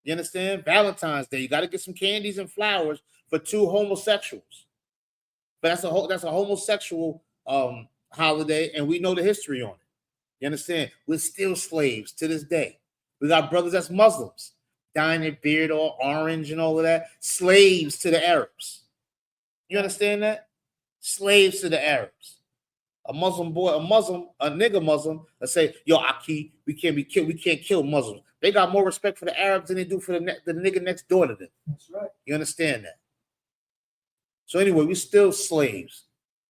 You understand? Valentine's Day. You gotta get some candies and flowers for 2 homosexuals. But that's a homosexual holiday, and we know the history on it. You understand? We're still slaves to this day. We got brothers that's Muslims, dyeing their beard all orange and all of that. Slaves to the Arabs. You understand that? Slaves to the Arabs. A Muslim boy, a nigga Muslim, that say, yo, Aki, we can't kill Muslims. They got more respect for the Arabs than they do for the nigga next door to them. That's right. You understand that? So anyway, we're still slaves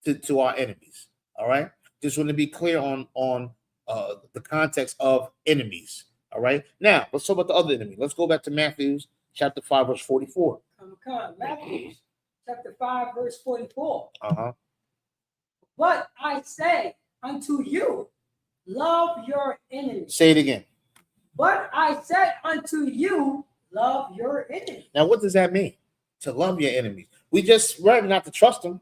to our enemies. All right. Just want to be clear on the context of enemies. All right. Now let's talk about the other enemy. Let's go back to Matthew chapter 5, verse 44. Matthew chapter 5, verse 44. Uh-huh. But I say unto you, love your enemies. Say it again. But I said unto you, love your enemies. Now, what does that mean? To love your enemies. We just read not to trust them,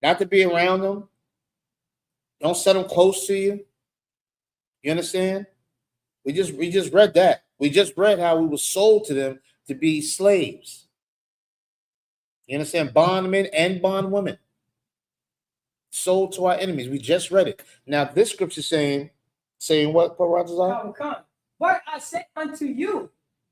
not to be around them. Don't set them close to you. You understand? We just read that. We just read how we were sold to them to be slaves. You understand? Bondmen and bondwomen. Sold to our enemies. We just read it. Now, this scripture is saying what, But I say unto you,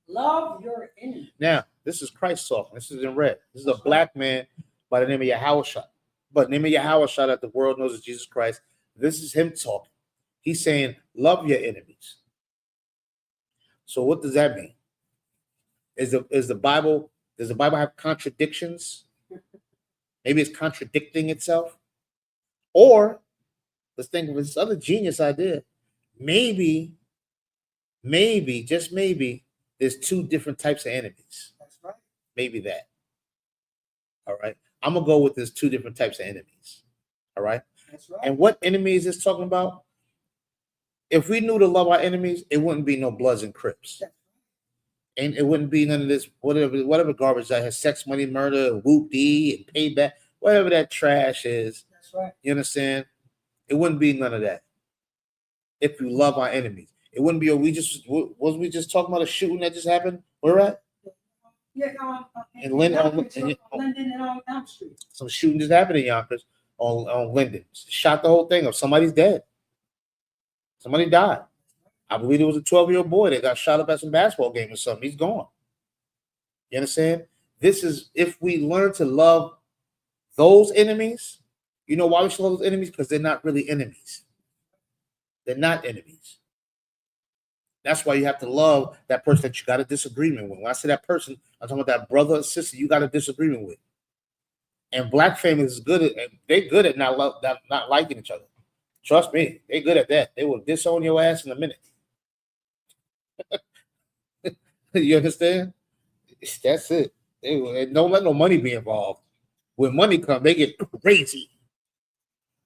love your enemies. Now, this is Christ talking. This is in red. This is a black man by the name of Yahushua. But the name of Yahushua that the world knows is Jesus Christ. This is him talking. He's saying, love your enemies. So what does that mean? Does the Bible have contradictions? Maybe it's contradicting itself. Or let's think of this other genius idea. Maybe, just maybe, there's 2 different types of enemies. That's right. Maybe that. All right. I'm gonna go with there's 2 different types of enemies. All right. That's right. And what enemies is talking about? If we knew to love our enemies, it wouldn't be no Bloods and Crips. And it wouldn't be none of this, whatever garbage that has sex, money, murder, whoop-dee, and payback, whatever that trash is. That's right. You understand? It wouldn't be none of that. If we love our enemies. It wouldn't be, we just talking about a shooting that just happened? Where at? Yeah, in Linden and Elm Street. Some shooting just happened in Yonkers on Linden. Shot the whole thing up. Somebody's dead. Somebody died. I believe it was a 12-year-old boy that got shot up at some basketball game or something. He's gone. You understand? This is, if we learn to love those enemies, you know why we should love those enemies? Because they're not really enemies. They're not enemies. That's why you have to love that person that you got a disagreement with. When I say that person, I'm talking about that brother or sister you got a disagreement with. And black families is good at not liking each other. Trust me, they're good at that. They will disown your ass in a minute. You understand? That's it. Don't let no money be involved. When money comes, they get crazy.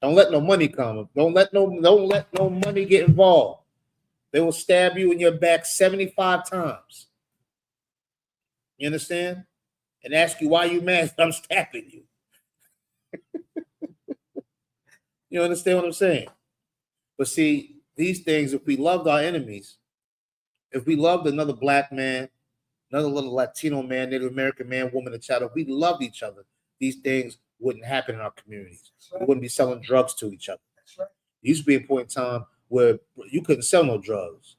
Don't let no money come. Don't let no money get involved. They will stab you in your back 75 times. You understand? And ask you why you mad I'm stabbing you. You understand what I'm saying? But see, these things, if we loved our enemies, if we loved another black man, another little Latino man, Native American man, woman, and child, if we loved each other, these things wouldn't happen in our communities. Right. We wouldn't be selling drugs to each other. That's right. It used to be a point in time where you couldn't sell no drugs.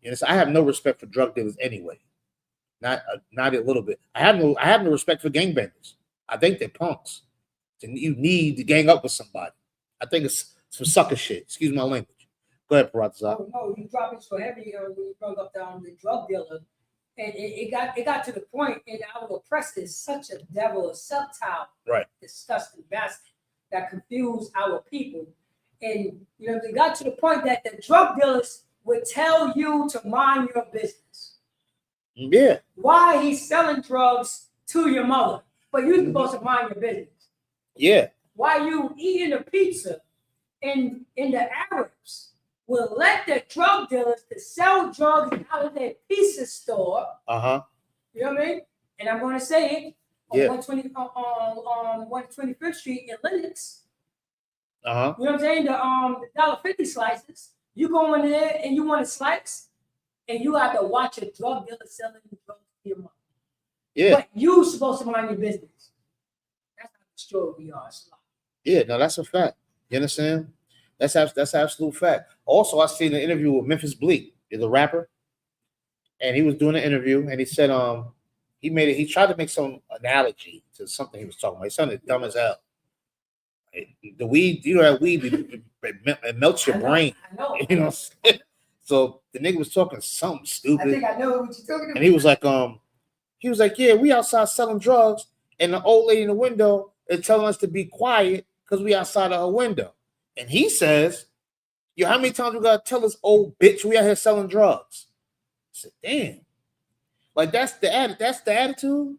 You know, so I have no respect for drug dealers anyway. Not a little bit. I have no respect for gangbangers. I think they're punks. And you need to gang up with somebody. I think it's some sucker shit. Excuse my language. Go ahead, Paratza. Oh, no, you drop it so heavy when you brought up the drug dealer. And it got to the point, and our oppressor is such a devil, a subtile, right, disgusting bastard that confused our people. And, you know, they got to the point that the drug dealers would tell you to mind your business. Yeah. Why he's selling drugs to your mother, but you're supposed to mind your business. Yeah. Why you eating a pizza in the Arabs will let the drug dealers to sell drugs out of their pizza store. You know what I mean? And I'm going to say it on 120 on 125th Street in Lenox. You know what I'm saying? The $1.50 slices. You go in there and you want a slice, and you have to watch a drug dealer selling drugs to your mother. Yeah. But you supposed to mind your business. That's how destroyed we are. Yeah, no, that's a fact. You understand? That's absolute fact. Also, I seen an interview with Memphis Bleak, the rapper, and he was doing an interview, and he said, he tried to make some analogy to something he was talking about. He sounded dumb as hell. The weed, you know, that weed, it melts your brain. I know. You know what I'm saying? So the nigga was talking something stupid. I think I know what you're talking about. And he was like, yeah, we outside selling drugs, and the old lady in the window is telling us to be quiet because we outside of her window. And he says, yo, how many times we gotta tell this old bitch we out here selling drugs? I said, damn. Like that's the attitude.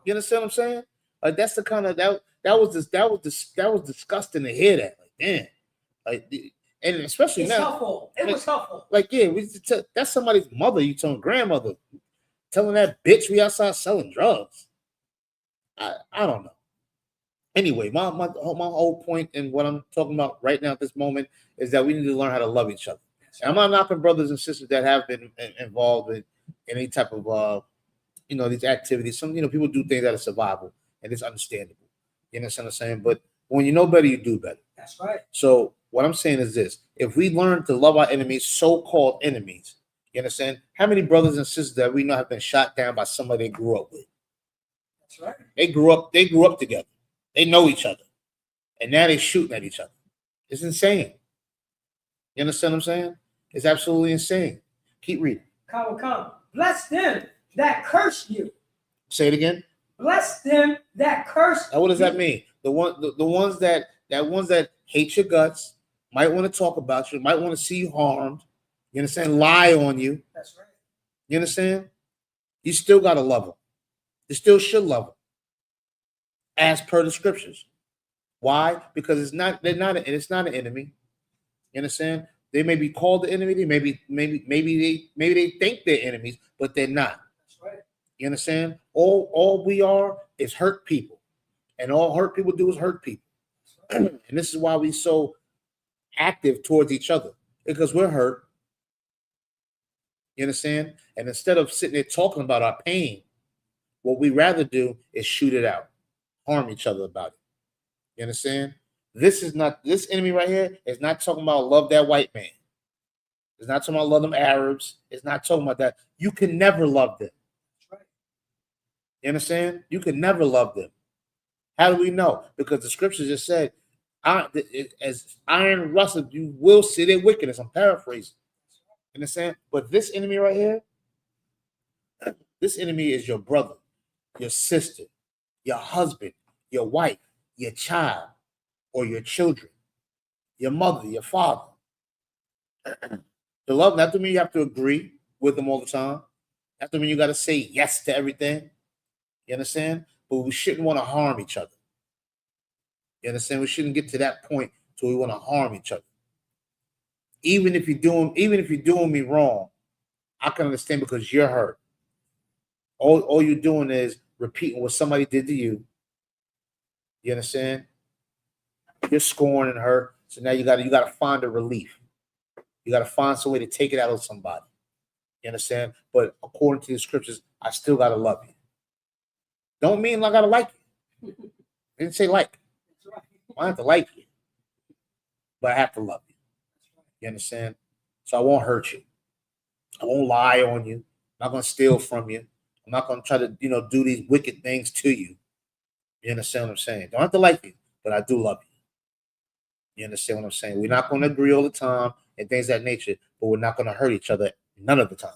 You understand what I'm saying? Like that's the kind of that was disgusting to hear that. Like, damn. Like, and especially it's now. Helpful. It was helpful. Like, yeah, that's somebody's mother, you telling grandmother, telling that bitch we outside selling drugs. I don't know. Anyway, my whole point in what I'm talking about right now at this moment is that we need to learn how to love each other. And I'm not knocking brothers and sisters that have been involved in any type of these activities. Some people do things out of survival, and it's understandable. You understand what I'm saying? But when you know better, you do better. That's right. So what I'm saying is this: if we learn to love our enemies, so-called enemies, you understand? How many brothers and sisters that we know have been shot down by somebody they grew up with? That's right. They grew up together. They know each other, and now they're shooting at each other. It's insane. You understand what I'm saying? It's absolutely insane. Keep reading. Come. Bless them that curse you. Say it again. Bless them that curse. Now, what does that mean? The ones that hate your guts, might want to talk about you, might want to see you harmed. You understand? Lie on you. That's right. You understand? You still gotta love them. You still should love them, as per the scriptures. Why? Because it's not an enemy. You understand? They may be called the enemy. They maybe they think they're enemies, but they're not. That's right. You understand? All we are is hurt people, and all hurt people do is hurt people. Right. And this is why we so active towards each other, because we're hurt. You understand? And instead of sitting there talking about our pain, what we rather do is shoot it out, harm each other about it. You understand? This enemy right here is not talking about love that white man. It's not talking about love them Arabs. It's not talking about that. You can never love them. That's right. You understand? You can never love them. How do we know? Because the scriptures just said, as iron rusteth, you will see their wickedness. I'm paraphrasing. You understand? But this enemy right here, this enemy is your brother, your sister, your husband, your wife, your child, or your children, your mother, your father. The love, that doesn't mean you have to agree with them all the time. That doesn't mean you got to say yes to everything. You understand? But we shouldn't want to harm each other. You understand? We shouldn't get to that point till we want to harm each other. Even if you're doing me wrong, I can understand because you're hurt. All you're doing is repeating what somebody did to you. You understand? You're scorned and hurt. So now you gotta find a relief. You gotta find some way to take it out of somebody. You understand? But according to the scriptures, I still gotta love you. Don't mean I gotta like you. I didn't say like. That's right. I don't have to like you, but I have to love you. You understand? So I won't hurt you. I won't lie on you. I'm not gonna steal from you. I'm not gonna try to, do these wicked things to you. You understand what I'm saying? Don't have to like you, but I do love you. You understand what I'm saying? We're not gonna agree all the time and things of that nature, but we're not gonna hurt each other none of the time.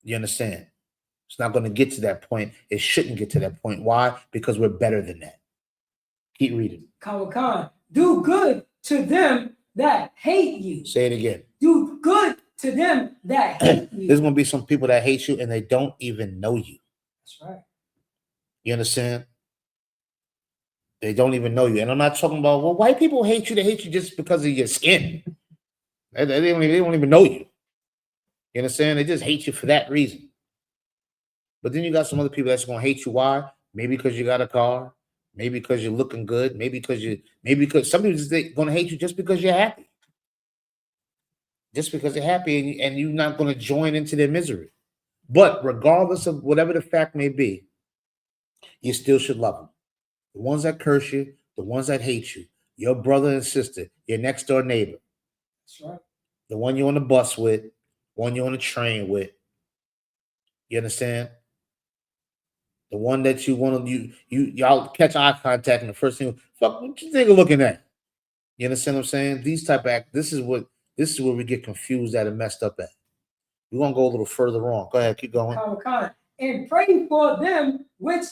You understand? It's not gonna get to that point. It shouldn't get to that point. Why? Because we're better than that. Keep reading. Khan, do good to them that hate you. Say it again. Do good to them that hate you. There's gonna be some people that hate you and they don't even know you. That's right. You understand? They don't even know you. And I'm not talking about, well, white people hate you. They hate you just because of your skin. They don't even know you. You understand? They just hate you for that reason. But then you got some other people that's gonna hate you. Why? Maybe because you got a car. Maybe because you're looking good. Maybe because some people just gonna hate you just because you're happy. Just because you're happy and you're not gonna join into their misery. But regardless of whatever the fact may be, you still should love them. The ones that curse you, the ones that hate you, your brother and sister, your next door neighbor. That's right. The one you're on the bus with, one you're on the train with. You understand? The one that you want to y'all catch eye contact and the first thing, fuck, what you think of looking at? You understand what I'm saying? These type of act, this is where we get confused at and messed up at. We're gonna go a little further on. Go ahead, keep going. And pray for them which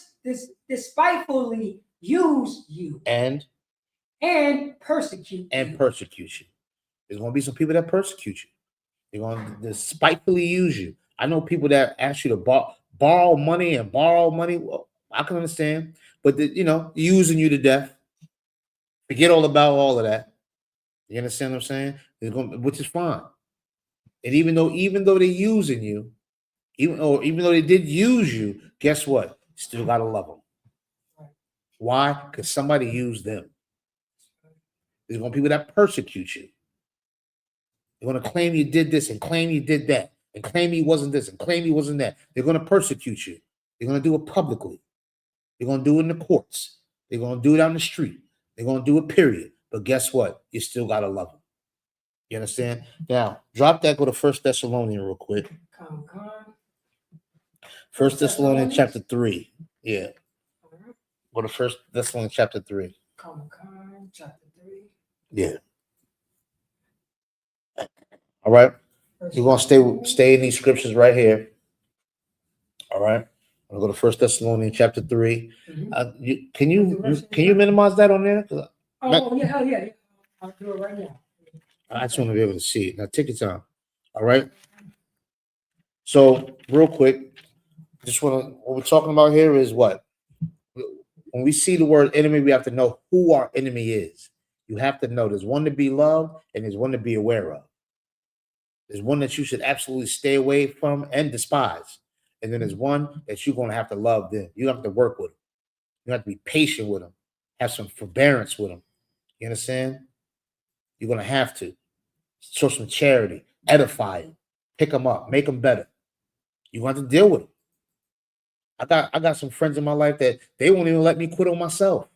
despitefully use you and persecute you. There's gonna be some people that persecute you. They're gonna despitefully use you. I know people that ask you to borrow money. Well, I can understand, but using you to death. Forget all about all of that. You understand what I'm saying? Which is fine. And even though they're using you, even though they did use you, guess what? You still gotta love them. Why? Because somebody used them. There's gonna be people that persecute you. They're gonna claim you did this and claim you did that and claim he wasn't this and claim he wasn't that. They're gonna persecute you. They're gonna do it publicly. They're gonna do it in the courts. They're gonna do it on the street. They're gonna do it, period. But guess what? You still gotta love them. You understand? Now, drop that. Go to 1 Thessalonians real quick. 1 Thessalonians chapter 3. Yeah. Go to 1 Thessalonians chapter 3. Chapter 3. Yeah. All right. We're gonna stay in these scriptures right here. All right. I'll go to 1 Thessalonians chapter 3. Mm-hmm. Can you minimize that on there? Yeah. I'll do it right now. I just want to be able to see it. Now take your time. All right. So real quick, what we're talking about here is what? When we see the word enemy, we have to know who our enemy is. You have to know there's one to be loved and there's one to be aware of. There's one that you should absolutely stay away from and despise. And then there's one that you're going to have to love them. You have to work with them. You have to be patient with them. Have some forbearance with them. You understand? You're going to have to show some charity, edify them, pick them up, make them better. You're going to have to deal with them. I got some friends in my life that they won't even let me quit on myself.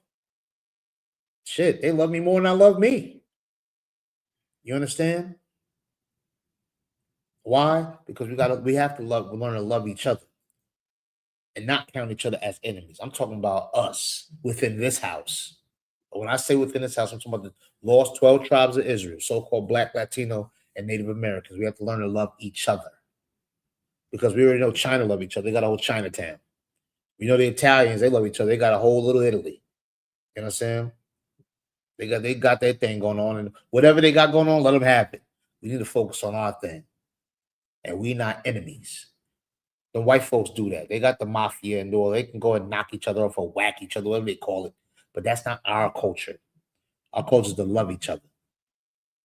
Shit, they love me more than I love me. You understand? Why? Because we have to learn to love each other and not count each other as enemies. I'm talking about us within this house. When I say within this house, I'm talking about the lost 12 tribes of Israel, so-called Black, Latino, and Native Americans. We have to learn to love each other because we already know China love each other. They got a whole Chinatown. We know the Italians, they love each other. They got a whole little Italy. You know what I'm saying? They got their thing going on, and whatever they got going on, let them happen. We need to focus on our thing. And we not enemies. The white folks do that. They got the mafia and all. They can go and knock each other off or whack each other, whatever they call it. But that's not our culture. Our culture is to love each other.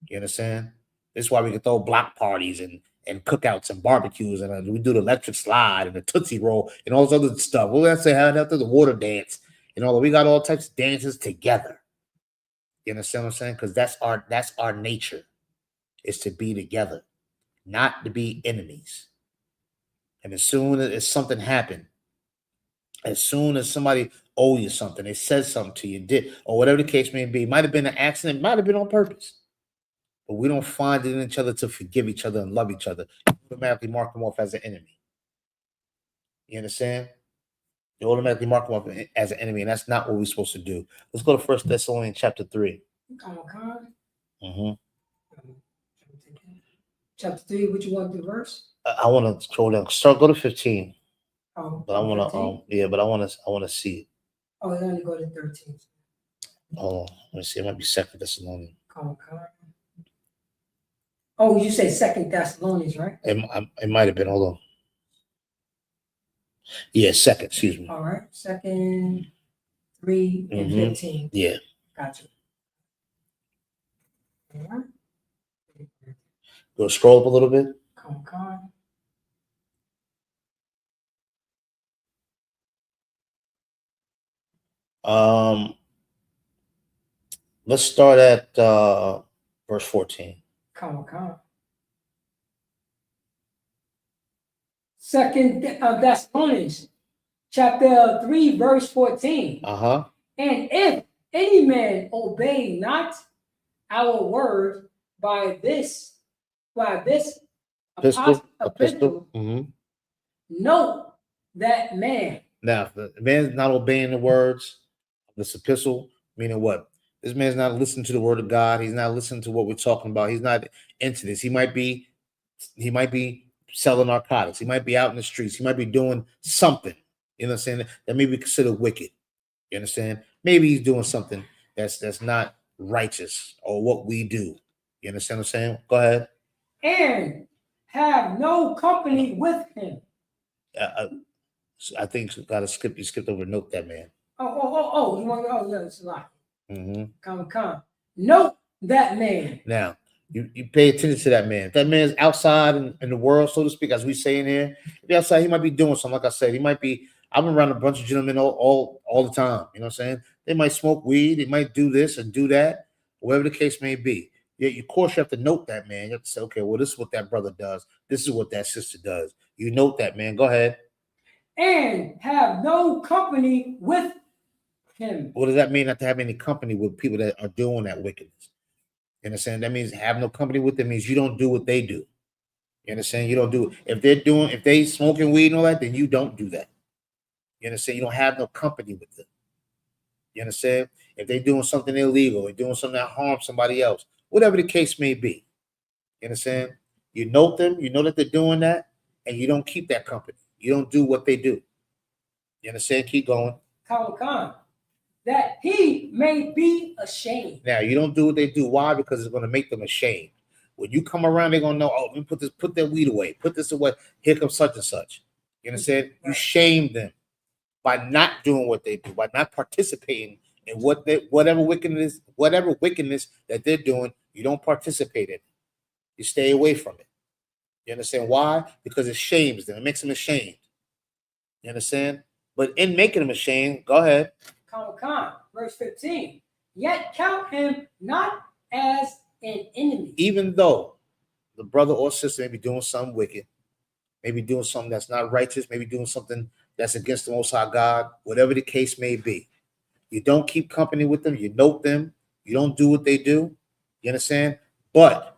You understand? This is why we can throw block parties and cookouts and barbecues, and we do the electric slide and the Tootsie Roll and all this other stuff. Well, let's say how after the water dance and all. We got all types of dances together. You understand what I'm saying? Because that's our nature, is to be together, not to be enemies. And as soon as something happened, as soon as somebody owe you something, they said something to you, did, or whatever the case may be, might have been an accident, might have been on purpose. But we don't find it in each other to forgive each other and love each other. You automatically mark them off as an enemy. You understand? You automatically mark them off as an enemy, and that's not what we're supposed to do. Let's go to 1 Thessalonians chapter 3. Mm-hmm. Chapter 3, what you want to do verse? I want to scroll down. Go to 15. But I want to but I want to see it. Oh, you only go to 13. Oh, let me see. It might be 2 Thessalonians. Oh, you say 2 Thessalonians, right? It might have been. Hold on. Yeah, 2nd. Excuse me. All right. 2 3 and 15. Yeah. Gotcha. All right. Go scroll up a little bit. Come on. Let's start at verse 14. Come on. 2 Thessalonians, chapter 3, verse 14. Uh-huh. And if any man obey not our word by this Epistle. note that man. Now, if the man's not obeying the words of this epistle, meaning what? This man's not listening to the word of God. He's not listening to what we're talking about. He's not into this. He might be selling narcotics. He might be out in the streets. He might be doing something, you know what I'm saying, that may be considered wicked. You understand? Maybe he's doing something that's not righteous or what we do. You understand what I'm saying? Go ahead. And have no company with him. I think you skipped over note that man. Oh, you want yeah, it's a lot. Come. Note that man. Now, you pay attention to that man. If that man's outside in the world, so to speak, as we say in here, if he's outside, he might be doing something. Like I said, he might be. I'm around a bunch of gentlemen all the time. You know what I'm saying? They might smoke weed. They might do this and do that, whatever the case may be. Yeah, of course, you have to note that, man. You have to say, okay, well, this is what that brother does. This is what that sister does. You note that, man. Go ahead. And have no company with him. What does that mean? Not to have any company with people that are doing that wickedness. You understand? That means have no company with them means you don't do what they do. You understand? You don't do it. If they smoking weed and all that, then you don't do that. You understand? You don't have no company with them. You understand? If they're doing something illegal, they're doing something that harms somebody else, whatever the case may be. You understand? You note them, you know that they're doing that, and you don't keep that company. You don't do what they do. You understand? Keep going. Come. That he may be ashamed. Now, you don't do what they do. Why? Because it's going to make them ashamed. When you come around, they're going to know, oh, let me put that weed away. Put this away. Here comes such and such. You understand? You shame them by not doing what they do, by not participating in whatever wickedness that they're doing. You don't participate in it. You stay away from it. You understand why? Because it shames them. It makes them ashamed. You understand? But in making them ashamed, go ahead. Verse 15. Yet count him not as an enemy. Even though the brother or sister may be doing something wicked, maybe doing something that's not righteous, maybe doing something that's against the Most High God, whatever the case may be. You don't keep company with them. You note them. You don't do what they do. You understand? But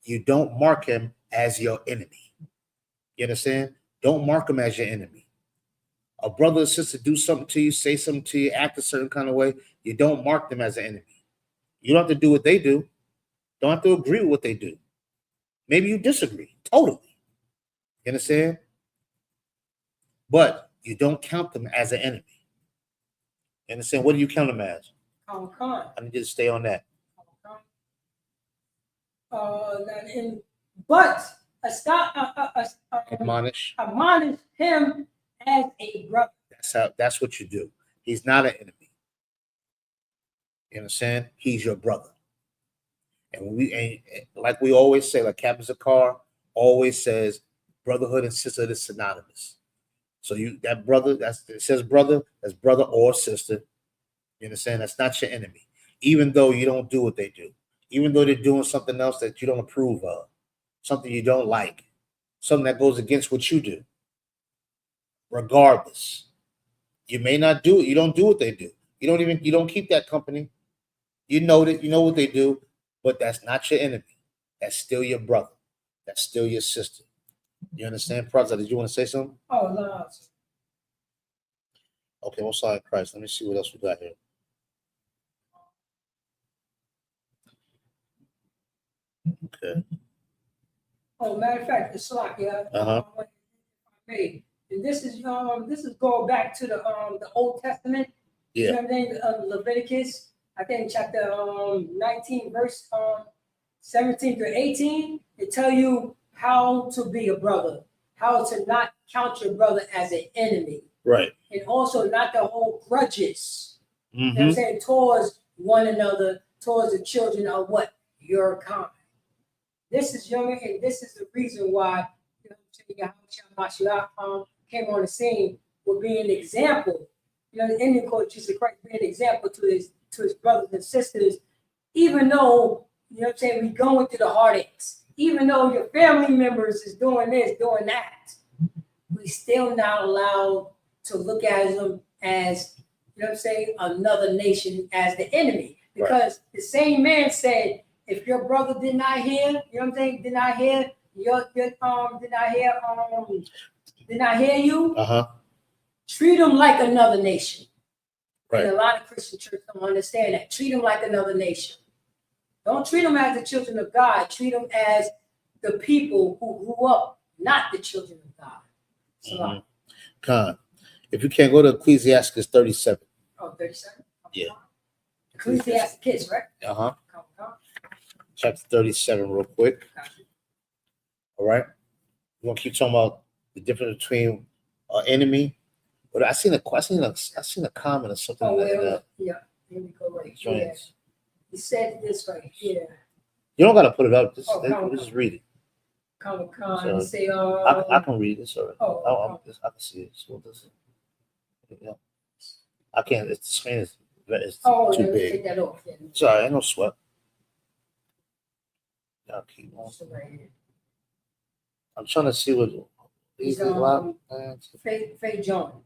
you don't mark him as your enemy. You understand? Don't mark him as your enemy. A brother or sister do something to you, say something to you, act a certain kind of way, you don't mark them as an enemy. You don't have to do what they do. Don't have to agree with what they do. Maybe you disagree. Totally. You understand? But you don't count them as an enemy. You understand? What do you count them as? I need you to stay on that. Admonish him as a brother. That's what you do. He's not an enemy. You understand? He's your brother. And like we always say, like Captain Zakar always says, brotherhood and sisterhood is synonymous. So that brother, it says brother, that's brother or sister. You understand? That's not your enemy. Even though you don't do what they do, even though they're doing something else that you don't approve of, something you don't like, something that goes against what you do. Regardless, you may not do it. You don't do what they do. You don't keep that company. You know what they do, but that's not your enemy. That's still your brother. That's still your sister. You understand, brother? Did you want to say something? Oh, no. Okay, well, sorry, Christ. Let me see what else we got here. Okay. Oh, matter of fact, it's like and this is going back to the Old Testament. Yeah. You know what I mean? Leviticus, I think chapter 19, verse 17 through 18, they tell you how to be a brother, how to not count your brother as an enemy, Right. and also not to hold grudges. You know what I'm Mm-hmm. saying? Towards one another, towards the children of what? Your kind. This is younger, and this is the reason why Yahweh came on the scene with being an example. You know, the Indian coach Jesus Christ being an example to his brothers and sisters, even though, you know what I'm saying, we going through the heartaches, even though your family members is doing this, doing that, we still not allowed to look at them as, you know what I'm saying, another nation as the enemy. Because the same man said, if your brother did not hear, you know what I'm saying, did not hear you, treat them like another nation. Right. And a lot of Christian churches don't understand that. Treat them like another nation. Don't treat them as the children of God. Treat them as the people who grew up, not the children of God. So, Con, if you can't go to Ecclesiastes 37. Oh, 37? Yeah. Ecclesiastes kids, right? Uh-huh. Chapter 37 real quick. All right. We're gonna keep talking about the difference between enemy. But I seen a comment or something Oh, like well, that. yeah. Here we go right here. He said this right here. You don't gotta put it up. Just read it. Comic-Con. Say, I can read it, sorry. Oh, I can see it. So this is, yeah. I can't. The screen is too big. Take that off. Sorry, ain't no sweat. I'll keep on. I'm trying to see what He's Faye John.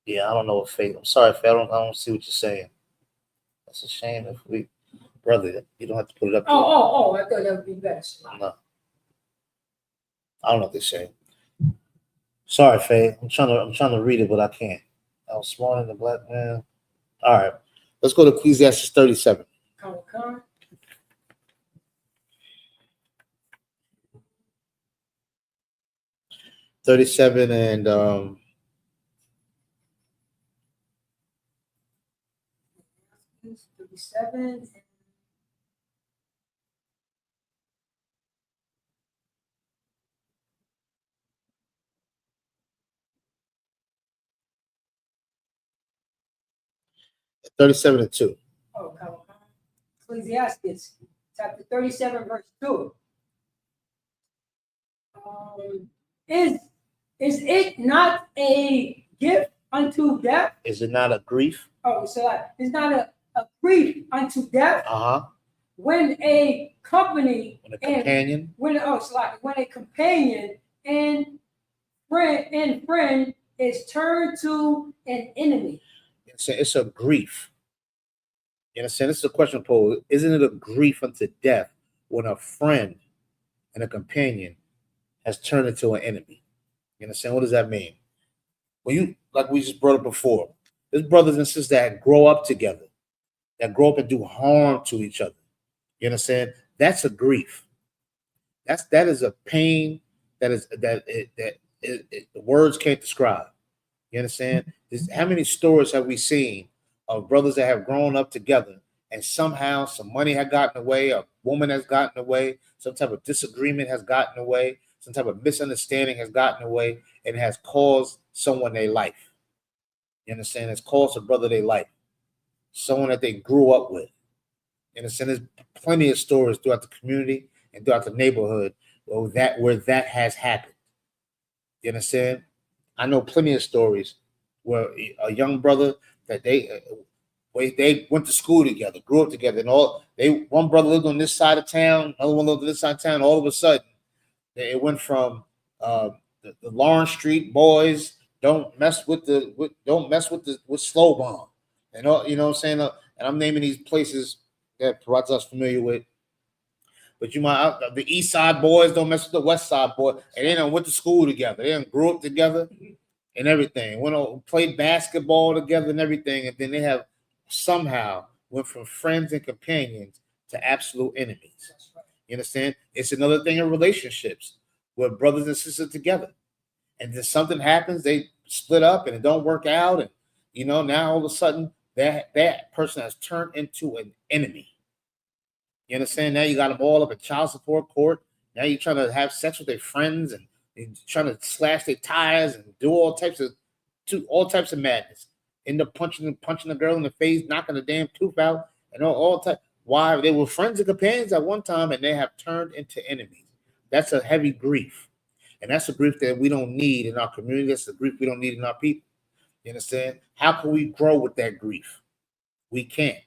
Yeah, I don't know what Faye. I'm sorry, Faye. I don't see what you're saying. That's a shame. If we, brother, you don't have to put it up. Oh! I thought that would be better. No, I don't know what they're saying. Sorry, Faye. I'm trying to read it, but I can't. I was smart in the black man. All right, let's go to Ecclesiastes 37. Comic-Con. 37 and 37. and 2. Oh, Ecclesiastes, chapter 37, verse 2. Is it not a gift unto death? Is it not a grief? Oh, so it's not a grief unto death. When a company when a companion, when a companion and friend is turned to an enemy. It's a grief. You understand? This is a question posed. Isn't it a grief unto death when a friend and a companion has turned into an enemy? You understand? What does that mean? When you, like we just brought up before, there's brothers and sisters that grow up together, that grow up and do harm to each other. You understand? That's a grief. That is a pain that words can't describe. You understand? How many stories have we seen of brothers that have grown up together and somehow some money had gotten away, a woman has gotten away, some type of disagreement has gotten away, some type of misunderstanding has gotten away, and has caused someone their life. You understand? It's caused a brother their life, someone that they grew up with. You understand? There's plenty of stories throughout the community and throughout the neighborhood where that has happened. You understand? I know plenty of stories where a young brother that they went to school together, grew up together, and one brother lived on this side of town, another one lived on this side of town. All of a sudden, it went from the Lawrence Street boys don't mess with Slow Bomb, and all, you know what I'm saying. And I'm naming these places that Parata's familiar with. But the East Side boys don't mess with the West Side boys, and they done went to school together. They done grew up together and everything. Played basketball together and everything, and then they have somehow went from friends and companions to absolute enemies. You understand? It's another thing in relationships where brothers and sisters together, and then something happens, they split up and it don't work out, and now all of a sudden that person has turned into an enemy. You understand? Now you got them all up in child support court. Now you're trying to have sex with their friends and you're trying to slash their tires and do all types of madness. End up punching the girl in the face, knocking the damn tooth out, and all types. Why? They were friends and companions at one time, and they have turned into enemies. That's a heavy grief. And that's a grief that we don't need in our community. That's a grief we don't need in our people. You understand? How can we grow with that grief? We can't.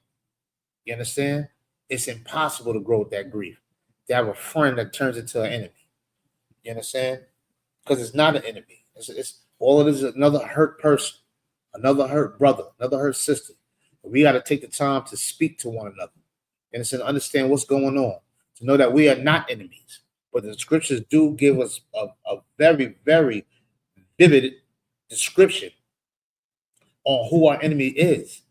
You understand? It's impossible to grow with that grief. To have a friend that turns into an enemy. You understand? Because it's not an enemy. It's all it is another hurt person, another hurt brother, another hurt sister. We got to take the time to speak to one another. And it's to understand what's going on. To know that we are not enemies. But the scriptures do give us a very, very vivid description on who our enemy is.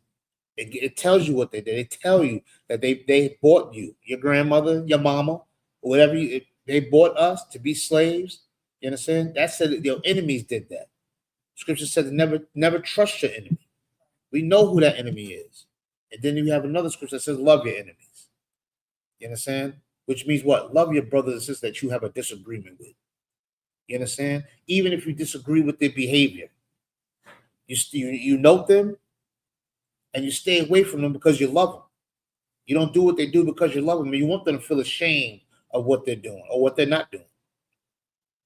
It tells you what they did. They tell you that they bought you, your grandmother, your mama, whatever. They bought us to be slaves. You understand? That said that your enemies did that. Scripture says never trust your enemy. We know who that enemy is. And then you have another scripture that says love your enemies. You understand? Which means what? Love your brothers and sisters that you have a disagreement with. You understand? Even if you disagree with their behavior, you note them and you stay away from them because you love them. You don't do what they do because you love them, and you want them to feel ashamed of what they're doing or what they're not doing.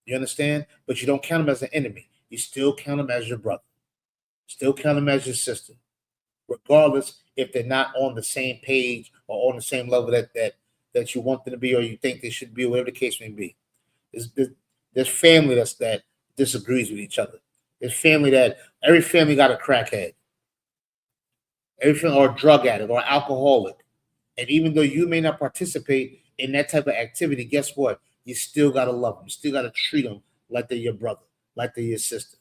You understand? But you don't count them as an enemy. You still count them as your brother. Still count them as your sister, regardless if they're not on the same page or on the same level that you want them to be or you think they should be, or whatever the case may be. There's family that disagrees with each other. There's family every family got a crackhead. Every or a drug addict or alcoholic. And even though you may not participate in that type of activity, guess what? You still got to love them. You still got to treat them like they're your brother, like they're your sister.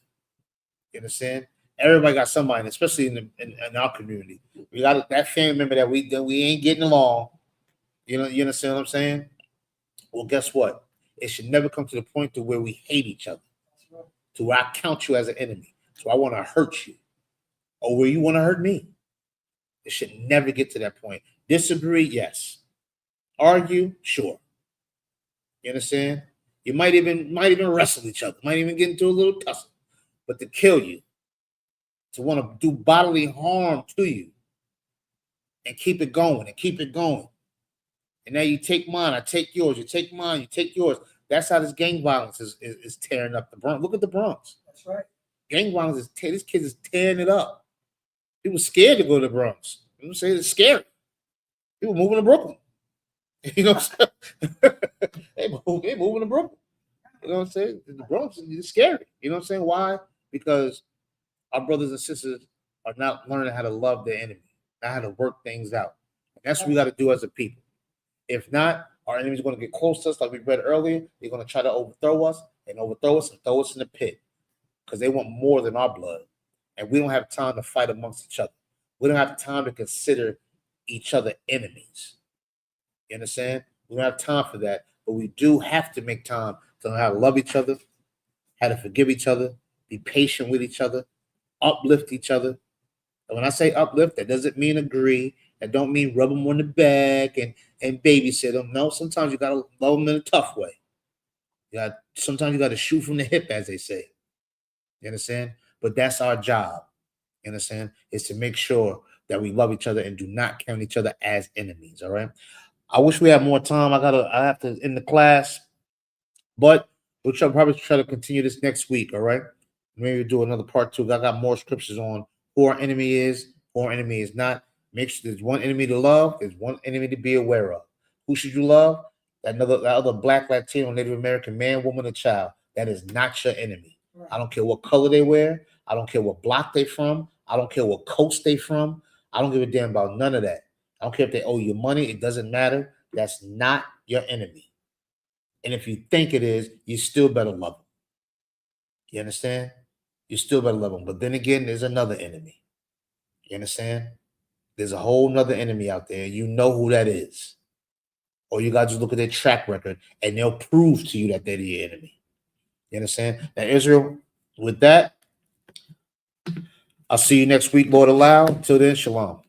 You understand? Everybody got somebody, especially in our community. We got that family member that we ain't getting along. You understand what I'm saying? Well, guess what? It should never come to the point to where we hate each other, to where I count you as an enemy, so I want to hurt you, or where you want to hurt me. It should never get to that point. Disagree, yes. Argue, sure. You understand? You might even wrestle each other, might even get into a little tussle, but to kill you, to want to do bodily harm to you, and keep it going, and now you take mine, I take yours, you take mine, you take yours. That's how this gang violence is tearing up the Bronx. Look at the Bronx. That's right. Gang violence this kid is tearing it up. People scared to go to the Bronx. You know what I'm saying? It's scary. People moving to Brooklyn. You know what I'm saying? They moving to Brooklyn. You know what I'm saying? The Bronx is scary. You know what I'm saying? Why? Because our brothers and sisters are not learning how to love their enemy, not how to work things out. And that's what we got to do as a people. If not, our enemies are going to get close to us, like we read earlier. They're going to try to overthrow us and throw us in the pit because they want more than our blood. And we don't have time to fight amongst each other. We don't have time to consider each other enemies. You understand? We don't have time for that, but we do have to make time to learn how to love each other, how to forgive each other, be patient with each other, uplift each other. And when I say uplift, that doesn't mean agree. That don't mean rub them on the back and babysit them. No, sometimes you got to love them in a tough way. Sometimes you got to shoot from the hip, as they say. You understand? But that's our job. You understand? Is to make sure that we love each other and do not count each other as enemies. All right. I wish we had more time. I have to end the class, but we'll probably try to continue this next week. All right. Maybe do another part 2. I got more scriptures on who our enemy is, who our enemy is not. Make sure there's one enemy to love, there's one enemy to be aware of. Who should you love? That other Black, Latino, Native American man, woman, or child. That is not your enemy. Right. I don't care what color they wear. I don't care what block they from. I don't care what coast they from. I don't give a damn about none of that. I don't care if they owe you money. It doesn't matter. That's not your enemy. And if you think it is, you still better love them. You understand? You still better love them. But then again, there's another enemy. You understand? There's a whole nother enemy out there. You know who that is. Or you got to just look at their track record and they'll prove to you that they're the enemy. You understand? Now, Israel, with that, I'll see you next week, Lord allow. Till then, shalom.